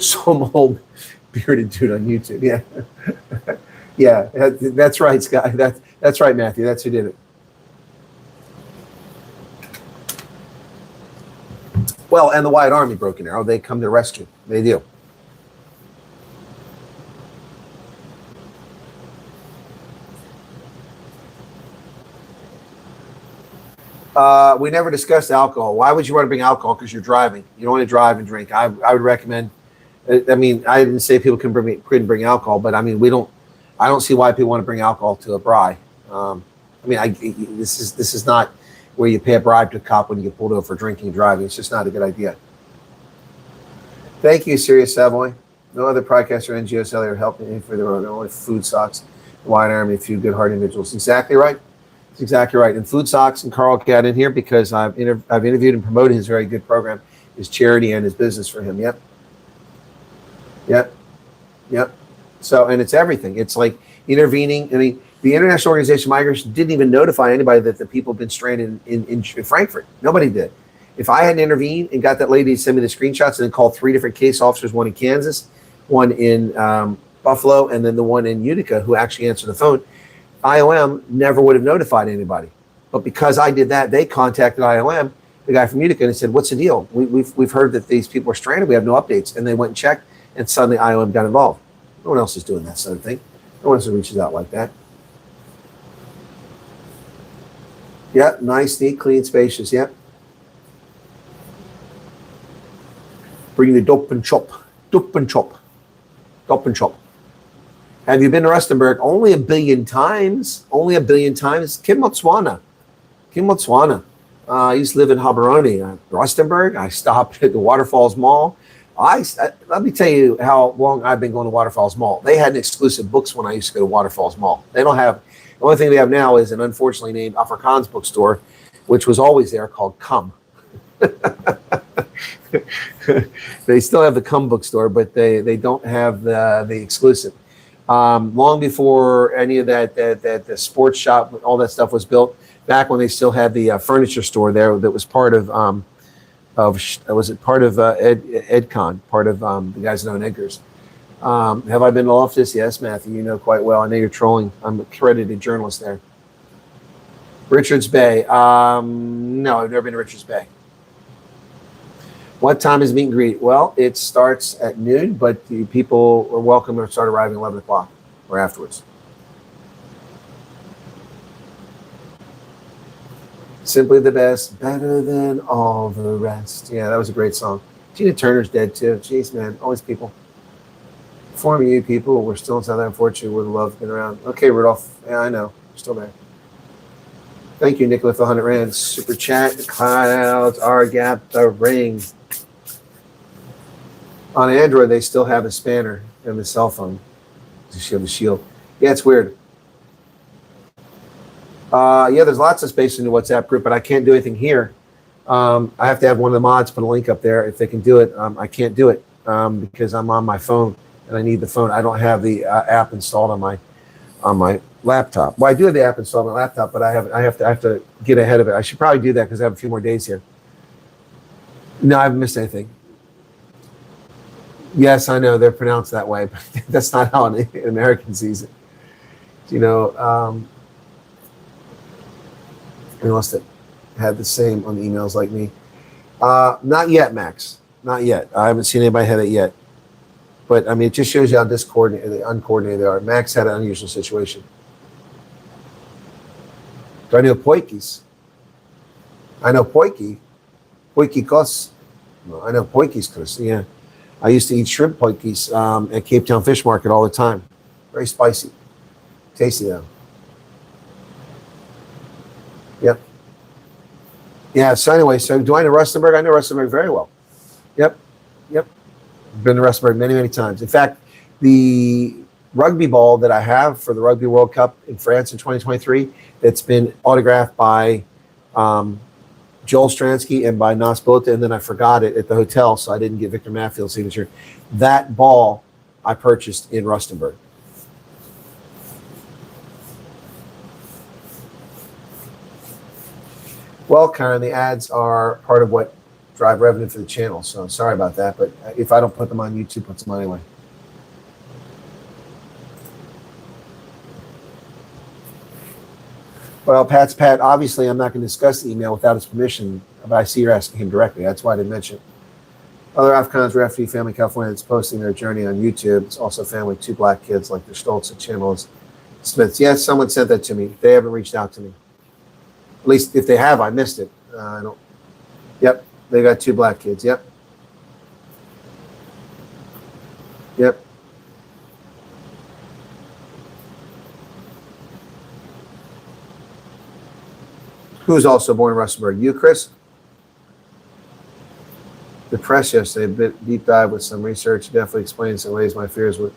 Some old bearded dude on YouTube. Yeah. Yeah, that's right, Scott. That's right, Matthew. That's who did it. Well, and the White Army, Broken Arrow, they come to rescue. They do. We never discussed alcohol. Why would you want to bring alcohol? Because you're driving. You don't want to drive and drink. I would recommend. I mean, I didn't say people couldn't bring alcohol, but I mean, I don't see why people want to bring alcohol to a braai. This is not where you pay a bribe to a cop when you get pulled over for drinking and driving. It's just not a good idea. Thank you, Sirius Savoy. No other podcasts or NGOs are helping for their own. Only Food Socks, the White Army, a few good-hearted individuals. Exactly right. That's exactly right. And Food Socks and Carl got in here because I've interviewed and promoted his very good program, his charity and his business for him. Yep. So, and it's everything. It's like intervening. I mean, the International Organization of Migration didn't even notify anybody that the people have been stranded in Frankfurt. Nobody did. If I hadn't intervened and got that lady to send me the screenshots and then called 3 different case officers, one in Kansas, one in Buffalo, and then the one in Utica who actually answered the phone, IOM never would have notified anybody. But because I did that, they contacted IOM, the guy from Utica, and said, "What's the deal? We've heard that these people are stranded. We have no updates." And they went and checked, and suddenly IOM got involved. No one else is doing that sort of thing. No one else reaches out like that. Yeah, nice, neat, clean, spacious. Yeah. Bring the dope and chop. Have you been to Rustenburg? Only a billion times. Kim Motswana. I used to live in Habaroni. Rustenburg. I stopped at the Waterfalls Mall. Let me tell you how long I've been going to Waterfalls Mall. They had exclusive books when I used to go to Waterfalls Mall. They don't have. The only thing they have now is an unfortunately named Afrikaans bookstore, which was always there, called Come. They still have the Come bookstore, but they don't have the exclusive. Long before any of that the sports shop, all that stuff was built, back when they still had the furniture store there that was part of Edcon, part of the guys known Edgar's. Have I been to Loftus? Yes, Matthew, you know quite well. I know you're trolling. I'm a credited journalist there. Richards Bay. No, I've never been to Richards Bay. What time is meet and greet? Well, it starts at noon, but the people are welcome to start arriving at 11 o'clock or afterwards. Simply the best, better than all the rest. Yeah, that was a great song. Tina Turner's dead too. Jeez, man, always people. For you people, we're still in South Africa. Unfortunately, would love been around. Okay, Rudolph. Yeah, I know. We're still there. Thank you, Nicklin, for 100 rand. Super chat. The clouds are gap the ring. On Android, they still have a spanner in the cell phone to shield the shield. Yeah, it's weird. Yeah, there's lots of space in the WhatsApp group, but I can't do anything here. I have to have one of the mods put a link up there if they can do it. I can't do it because I'm on my phone and I need the phone. I don't have the app installed on my laptop. Well, I do have the app installed on my laptop, but I have to get ahead of it. I should probably do that because I have a few more days here. No, I haven't missed anything. Yes, I know they're pronounced that way, but that's not how an American sees it. You know, they must have had the same on the emails like me. Not yet, Max. Not yet. I haven't seen anybody have it yet. But I mean, it just shows you how uncoordinated they are. Max had an unusual situation. Do I know Poikis? I know Poiki. Poikikos. No, I know Poikis, yeah. I used to eat shrimp poikis at Cape Town Fish Market all the time. Very spicy. Tasty though. Yep. Yeah, so anyway, so do I know Rustenburg? I know Rustenburg very well. Yep. Been to Rustenburg many, many times. In fact, the rugby ball that I have for the Rugby World Cup in France in 2023, that's been autographed by Joel Stransky and by Nas Bota, and then I forgot it at the hotel, so I didn't get Victor Matfield's signature. That ball I purchased in Rustenburg. Well, Karen, the ads are part of what drive revenue for the channel. So sorry about that, but if I don't put them on YouTube, put them on anyway. Well, Pat's Pat. Obviously, I'm not going to discuss the email without his permission, but I see you're asking him directly. That's why I didn't mention it. Other Afghans, refugee family in California that's posting their journey on YouTube. It's also a family with 2 black kids, like the Stoltz channel is Smiths. Yes, someone sent that to me. They haven't reached out to me. At least if they have, I missed it. I don't. Yep, they got 2 black kids. Yep. Yep. Who's also born in Rustenburg? You, Chris? Depressed yesterday, a bit deep dive with some research. Definitely explains and lays my fears with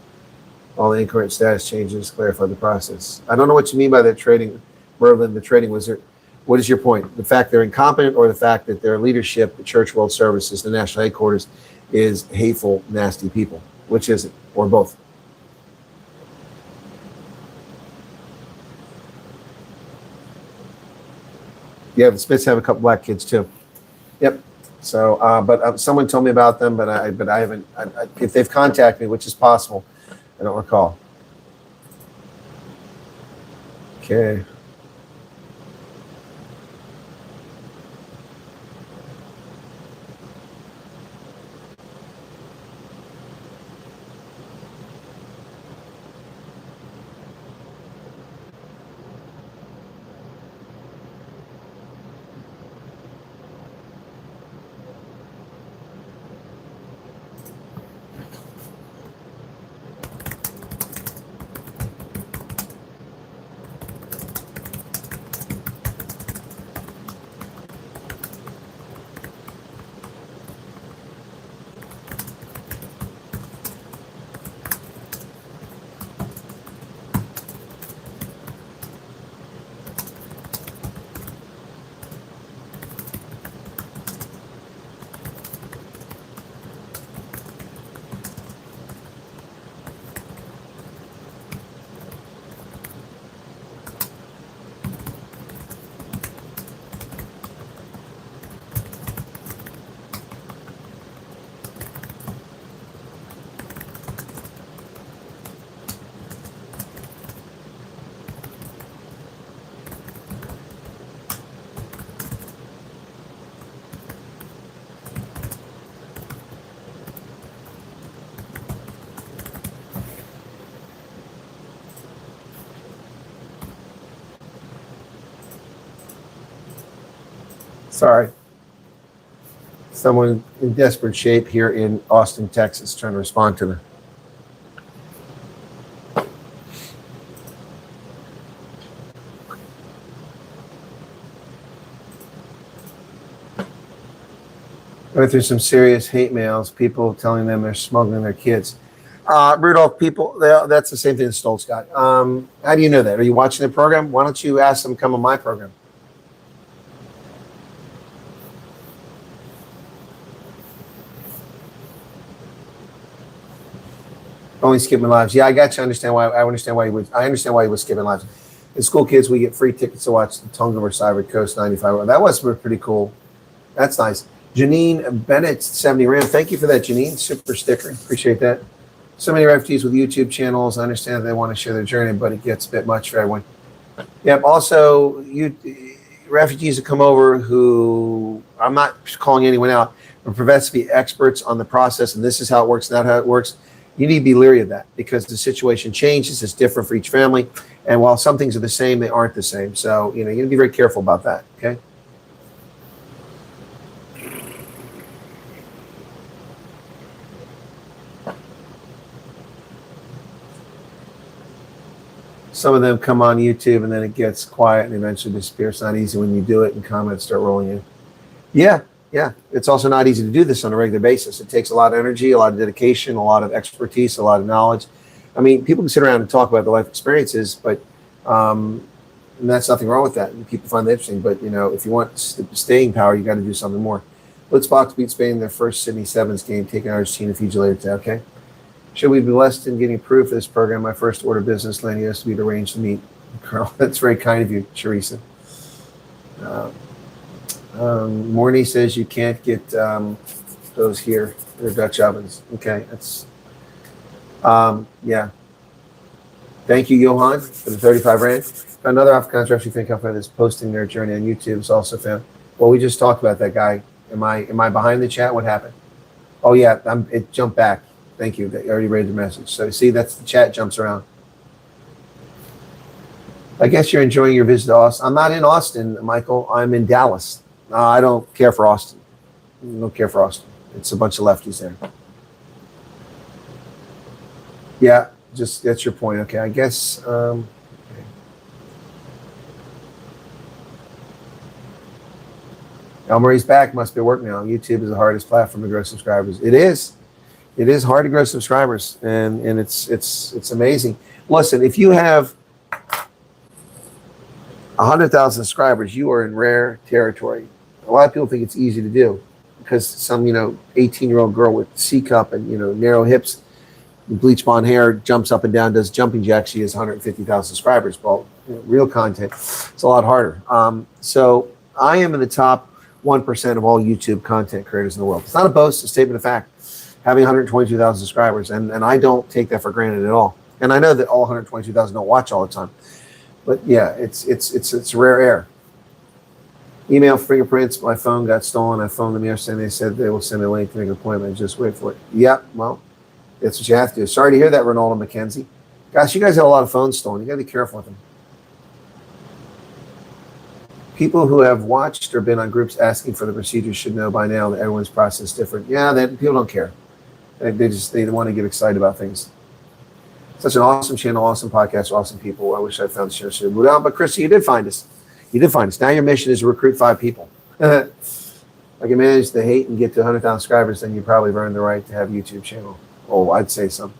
all the incorrect status changes, clarify the process. I don't know what you mean by that trading, Merlin, the trading wizard. What is your point? The fact they're incompetent, or the fact that their leadership, the Church World Services, the national headquarters, is hateful, nasty people? Which is it? Or both? Yeah, the Smiths have a couple black kids too. Yep. So, but someone told me about them, but I haven't. If they've contacted me, which is possible, I don't recall. Okay. Sorry. Someone in desperate shape here in Austin, Texas, trying to respond to me. Going through some serious hate mails, people telling them they're smuggling their kids. Rudolph, people, that's the same thing that Stoltz got. How do you know that? Are you watching the program? Why don't you ask them to come on my program? Only skipping lives. Yeah, I got you. I understand why he was skipping lives. As school kids, we get free tickets to watch the Tonga versus Ivory Coast 95. That was pretty cool. That's nice. Janine Bennett, 70 Rand. Thank you for that, Janine. Super sticker. Appreciate that. So many refugees with YouTube channels. I understand they want to share their journey, but it gets a bit much for everyone. Yep. Also, refugees that come over who, I'm not calling anyone out, but profess to be experts on the process, and this is how it works, not how it works. You need to be leery of that because the situation changes. It's different for each family. And while some things are the same, they aren't the same. So, you need to be very careful about that. Okay. Some of them come on YouTube and then it gets quiet and eventually disappears. It's not easy when you do it and comments start rolling in. Yeah. It's also not easy to do this on a regular basis. It takes a lot of energy, a lot of dedication, a lot of expertise, a lot of knowledge. I mean, people can sit around and talk about their life experiences, but and that's nothing wrong with that. People find that interesting. But, if you want staying power, you got to do something more. Blitzbox beat Spain in their first Sydney Sevens game, taking Argentina, Fiji later today. Okay. Should we be blessed in getting approved for this program? My first order of business landing has to be to arrange to meet Carl. That's very kind of you, Teresa. Morney says you can't get those here. They're Dutch ovens. Okay, that's yeah. Thank you, Johan, for the 35 rand. Another Afrikaans refugee fan company that's posting their journey on YouTube is also found. Well, we just talked about that guy. Am I behind the chat? What happened? Oh yeah, it jumped back. Thank you. I already read the message. So see, that's the chat jumps around. I guess you're enjoying your visit to Austin. I'm not in Austin, Michael. I'm in Dallas. I don't care for Austin. I don't care for Austin. It's a bunch of lefties there. Yeah, just that's your point. Okay, I guess. Okay. Elmarie's back. Must be at work now. YouTube is the hardest platform to grow subscribers. It is. It is hard to grow subscribers, and it's amazing. Listen, if you have 100,000 subscribers, you are in rare territory. A lot of people think it's easy to do because some 18-year-old girl with C cup and narrow hips, and bleach blonde hair, jumps up and down, does jumping jacks. She has 150,000 subscribers. Well, real content, it's a lot harder. So I am in the top 1% of all YouTube content creators in the world. It's not a boast, it's a statement of fact. Having 122,000 subscribers, and I don't take that for granted at all. And I know that all 122,000 don't watch all the time, but yeah, it's rare air. Email fingerprints. My phone got stolen. I phoned them yesterday. And they said they will send me a link to make an appointment. Just wait for it. Yep. Well, that's what you have to do. Sorry to hear that, Ronaldo McKenzie. Gosh, you guys have a lot of phones stolen. You got to be careful with them. People who have watched or been on groups asking for the procedure should know by now that everyone's process is different. Yeah, people don't care. They want to get excited about things. Such an awesome channel, awesome podcast, awesome people. I wish I found the show sooner. But Christy, you did find us. You did find us. Now your mission is to recruit 5 people. If I can manage the hate and get to 100,000 subscribers, then you probably have earned the right to have a YouTube channel. Oh, I'd say so.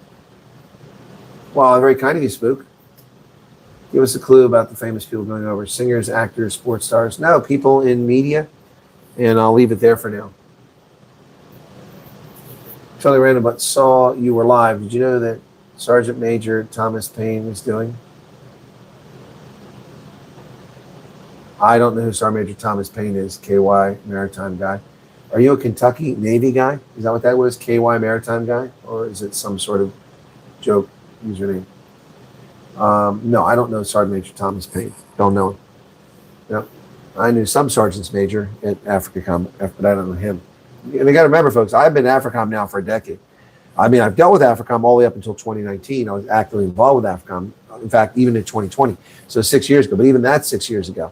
Well, very kind of you, Spook. Give us a clue about the famous people going over. Singers, actors, sports stars. No, people in media. And I'll leave it there for now. Totally random, but saw you were live. Did you know that Sergeant Major Thomas Paine is doing? I don't know who Sergeant Major Thomas Paine is. KY Maritime guy. Are you a Kentucky Navy guy? Is that what that was? KY Maritime guy? Or is it some sort of joke username? No, I don't know Sergeant Major Thomas Paine. Don't know him. No. I knew some sergeants major at AFRICOM, but I don't know him. And you got to remember, folks, I've been at AFRICOM now for a decade. I mean, I've dealt with AFRICOM all the way up until 2019. I was actively involved with AFRICOM. In fact, even in 2020. So 6 years ago. But even that's 6 years ago.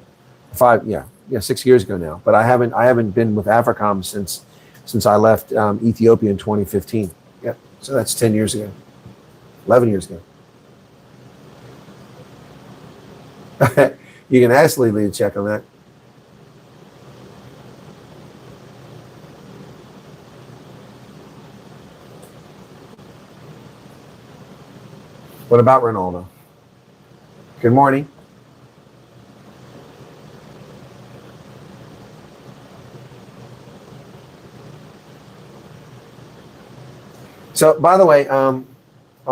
6 years ago now. But I haven't been with AFRICOM since I left Ethiopia in 2015. Yep. So that's 10 years ago. 11 years ago. You can ask Lee to check on that. What about Ronaldo? Good morning. So, by the way, I'll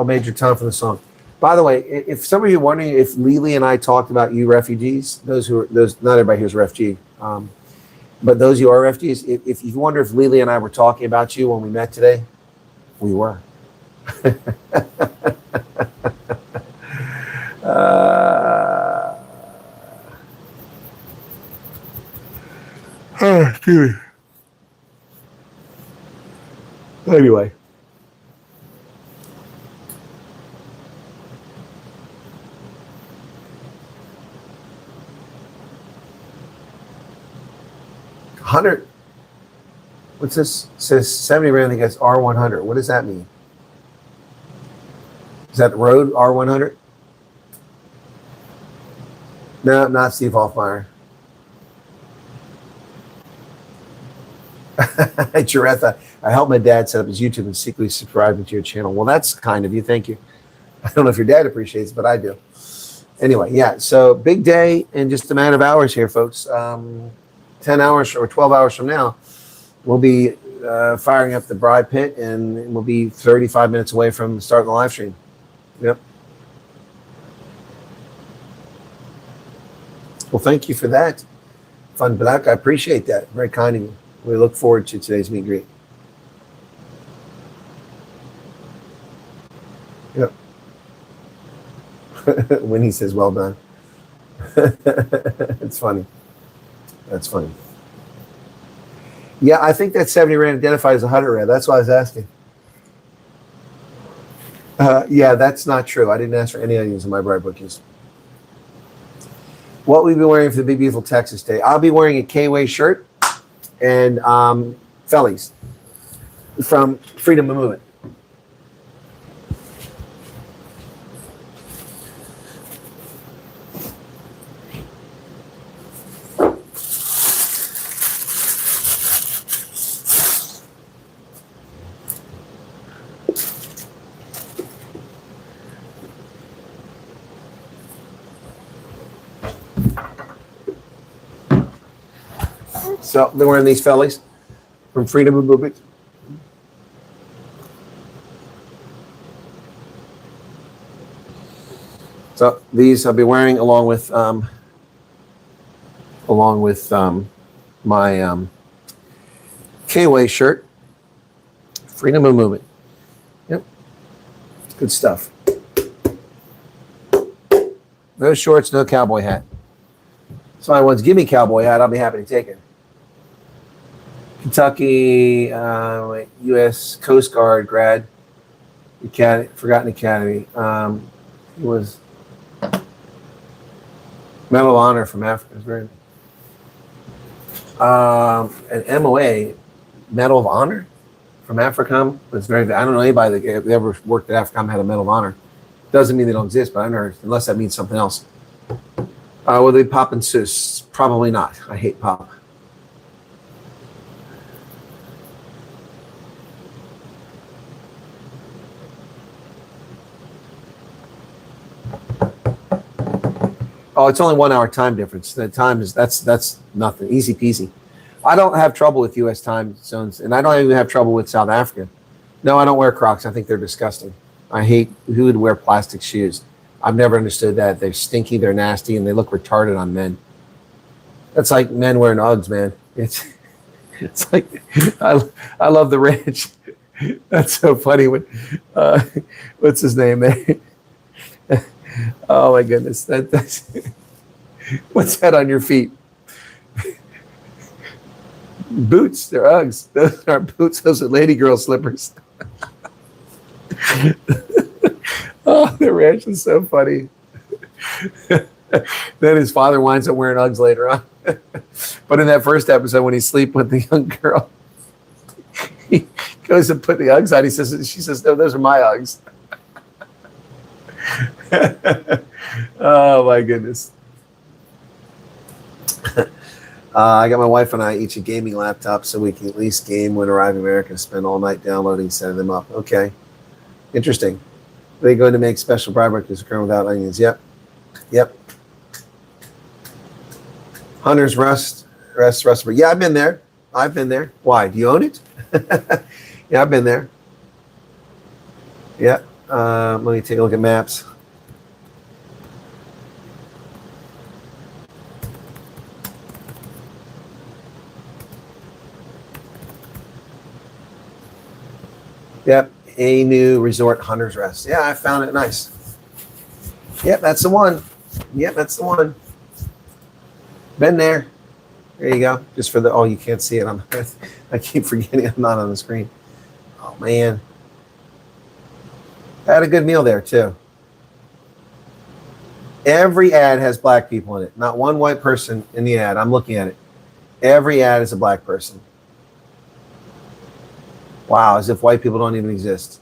Major Tom for the song. By the way, if some of you are wondering if Lily and I talked about you refugees, those not everybody here is a refugee, but those who are refugees, if you wonder if Lily and I were talking about you when we met today, we were. Excuse me. Anyway. What's this? It says 70 rand against R100. What does that mean? Is that the road R100? No, not Steve Hoffmeyer. Jaretha, I helped my dad set up his YouTube and secretly subscribed to your channel. Well, that's kind of you. Thank you. I don't know if your dad appreciates it, but I do. Anyway, yeah. So big day in just a matter of hours here, folks. 10 hours or 12 hours from now, we'll be firing up the Bride Pit, and we'll be 35 minutes away from starting the live stream. Yep. Well, thank you for that. Fun Black. I appreciate that. Very kind of you. We look forward to today's meet and greet. Yep. When he says, well done. It's funny. That's funny. Yeah, I think that 70 Rand identified as 100 Rand. That's why I was asking. Yeah, that's not true. I didn't ask for any onions in my bride bookies. What will you be wearing for the Big Beautiful Texas Day? I'll be wearing a K-Way shirt and fellies from Freedom of Movement. So they're wearing these fellies from Freedom of Movement. So these I'll be wearing along with my K-Way shirt. Freedom of Movement. Yep. Good stuff. No shorts, no cowboy hat. Somebody wants to give me a cowboy hat, I'll be happy to take it. Kentucky, U.S. Coast Guard grad, Forgotten Academy. He was Medal of Honor from Africa. It was very an MOA, Medal of Honor from AFRICOM. Was very. I don't know anybody that ever worked at AFRICOM had a Medal of Honor. Doesn't mean they don't exist, but I never, unless that means something else. Will they pop and sus? Probably not. I hate pop. Oh, it's only 1 hour time difference. The time is that's nothing. Easy peasy. I don't have trouble with U.S. time zones, and I don't even have trouble with South Africa. No, I don't wear Crocs. I think they're disgusting. I hate who would wear plastic shoes. I've never understood that. They're stinky, they're nasty, and they look retarded on men. That's like men wearing Uggs, man. It's like I love the ranch. That's so funny. When what's his name, man? Oh my goodness, that's what's that on your feet? Boots. They're Uggs. Those aren't boots. Those are lady girl slippers. Oh, the ranch is so funny. Then his father winds up wearing Uggs later on. But in that first episode, when he's sleeping with the young girl, he goes to put the Uggs on. She says, no, those are my Uggs. Oh my goodness. I got my wife and I each a gaming laptop so we can at least game when arriving in America and spend all night downloading, setting them up. Okay. Interesting. Are they going to make special bride breakfast occur without onions? Yep. Yep. Hunter's Rest. Yeah, I've been there. Why? Do you own it? Yeah, I've been there. Yeah. Let me take a look at maps. Yep, a new resort, Hunter's Rest. Yeah, I found it nice. Yep, that's the one. Yep, that's the one. Been there. There you go. Just for the, oh, you can't see it. I keep forgetting I'm not on the screen. Oh, man. I had a good meal there, too. Every ad has black people in it. Not one white person in the ad. I'm looking at it. Every ad is a black person. Wow, as if white people don't even exist.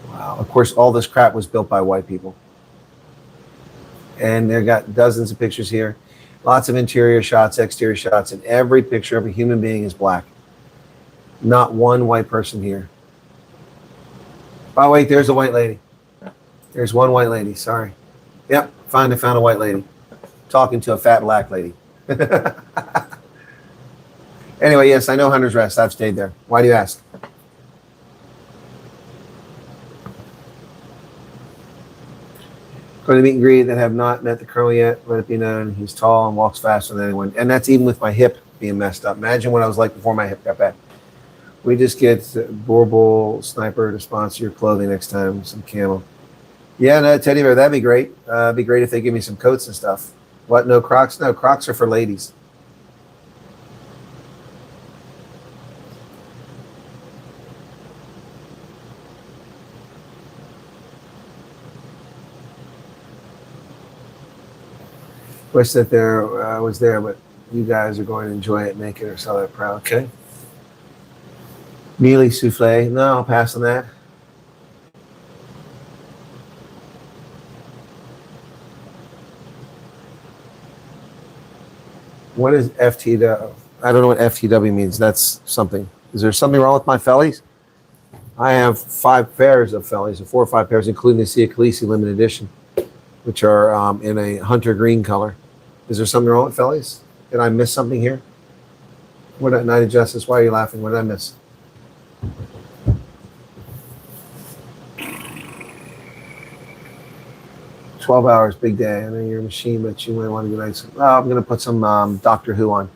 Wow. Of course, all this crap was built by white people. And they've got dozens of pictures here. Lots of interior shots, exterior shots, and every picture of a human being is black. Not one white person here. Oh, wait, there's a white lady. There's one white lady, sorry. Yep, I found a white lady. Talking to a fat black lady. Anyway, yes, I know Hunter's Rest. I've stayed there. Why do you ask? For the meet and greet that have not met the colonel yet, let it be known he's tall and walks faster than anyone. And that's even with my hip being messed up. Imagine what I was like before my hip got bad. We just get Borbal Sniper to sponsor your clothing next time, some camo. Yeah, no, teddy bear, that'd be great. It'd be great if they give me some coats and stuff. What, no Crocs? No, Crocs are for ladies. Wish that I was there, but you guys are going to enjoy it, make it or sell it proud. Okay. Mealy souffle. No, I'll pass on that. What is FTW? I don't know what FTW means. That's something. Is there something wrong with my fellies? I have 5 pairs of fellies, 4 or 5 pairs, including the Sia Khaleesi limited edition, which are in a hunter green color. Is there something wrong with fellies? Did I miss something here? What at Night of Justice? Why are you laughing? What did I miss? "12 hours, big day. I know you're a machine, but you might want to go nice." I'm going to put some Doctor Who on.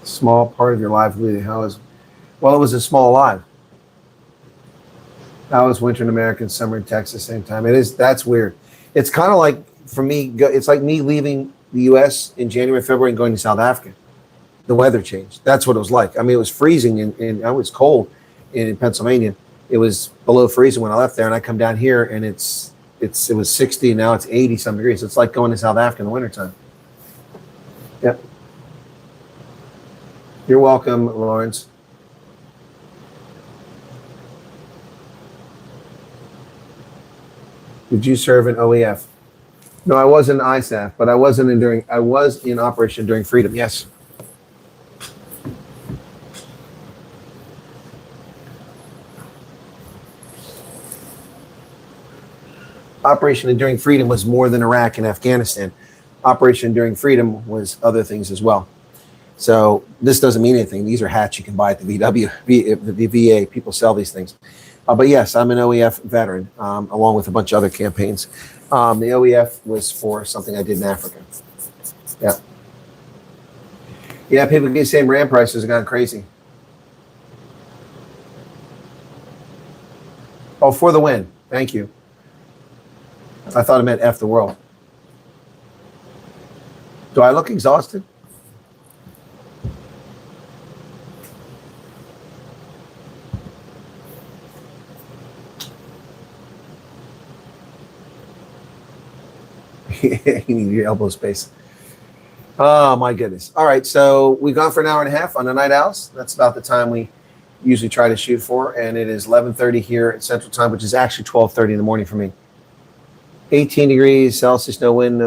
Small part of your life, really. How is? Well, it was a small life. That was winter in America and summer in Texas, same time. It is. That's weird. It's kind of like, for me, it's like me leaving the U.S. in January, February, and going to South Africa. The weather changed. That's what it was like. I mean, it was freezing, and I was cold in Pennsylvania. It was below freezing when I left there, and I come down here, and it was 60, and now it's 80-some degrees. It's like going to South Africa in the wintertime. Yep. You're welcome, Lawrence. Did you serve in OEF? No, I was in ISAF, but I was in Operation Enduring Freedom. Yes. Operation Enduring Freedom was more than Iraq and Afghanistan. Operation Enduring Freedom was other things as well. So this doesn't mean anything. These are hats you can buy at the the VA. People sell these things. But yes, I'm an OEF veteran, along with a bunch of other campaigns. The OEF was for something I did in Africa. Yeah. Yeah, people keep saying RAM prices have gone crazy. Oh, for the win. Thank you. I thought it meant F the world. Do I look exhausted? You need your elbow space. Oh my goodness. All right, so we've gone for an hour and a half on the Night Owls. That's about the time we usually try to shoot for, and it is 11:30 here at Central Time, which is actually 12:30 in the morning for me. 18 degrees Celsius, no wind.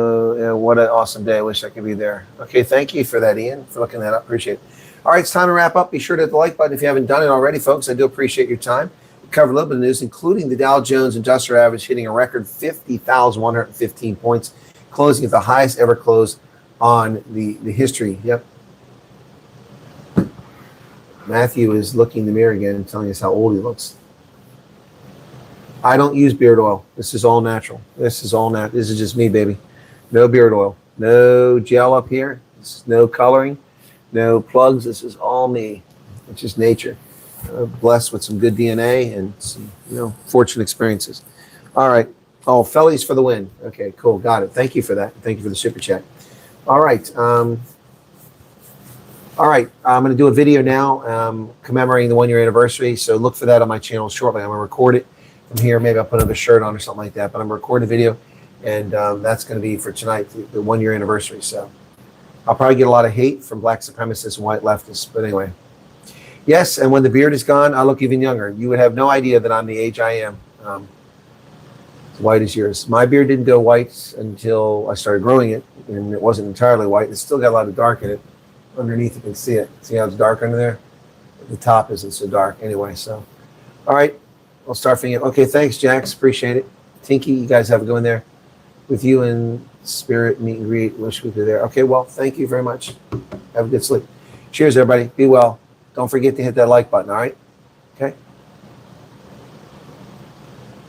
What an awesome day. I wish I could be there. Okay, thank you for that, Ian, for looking that up. Appreciate it. All right, it's time to wrap up. Be sure to hit the like button if you haven't done it already, folks. I do appreciate your time. We covered a little bit of news, including the Dow Jones Industrial Average hitting a record 50,115 points, closing at the highest ever close on the history. Yep. Matthew is looking in the mirror again and telling us how old he looks. I don't use beard oil. This is all natural. This is all natural. This is just me, baby. No beard oil. No gel up here. This is no coloring. No plugs. This is all me. It's just nature. Blessed with some good DNA and some, fortunate experiences. All right. Oh, fellies for the win. Okay, cool. Got it. Thank you for that. Thank you for the super chat. All right. I'm going to do a video now commemorating the 1-year anniversary. So look for that on my channel shortly. I'm going to record it from here. Maybe I'll put another shirt on or something like that. But I'm going to record a video, and that's going to be for tonight, the 1-year anniversary. So I'll probably get a lot of hate from black supremacists and white leftists. But anyway. Yes, and when the beard is gone, I look even younger. You would have no idea that I'm the age I am. As white as yours. My beard didn't go white until I started growing it, and it wasn't entirely white. It's still got a lot of dark in it. Underneath, you can see it. See how it's dark under there? The top isn't so dark anyway. So, all right, I'll start for you. Okay, thanks, Jax. Appreciate it. Tinky, you guys have a go in there. With you and Spirit meet and greet. Wish we could be there. Okay, well, thank you very much. Have a good sleep. Cheers, everybody. Be well. Don't forget to hit that like button, all right? Okay.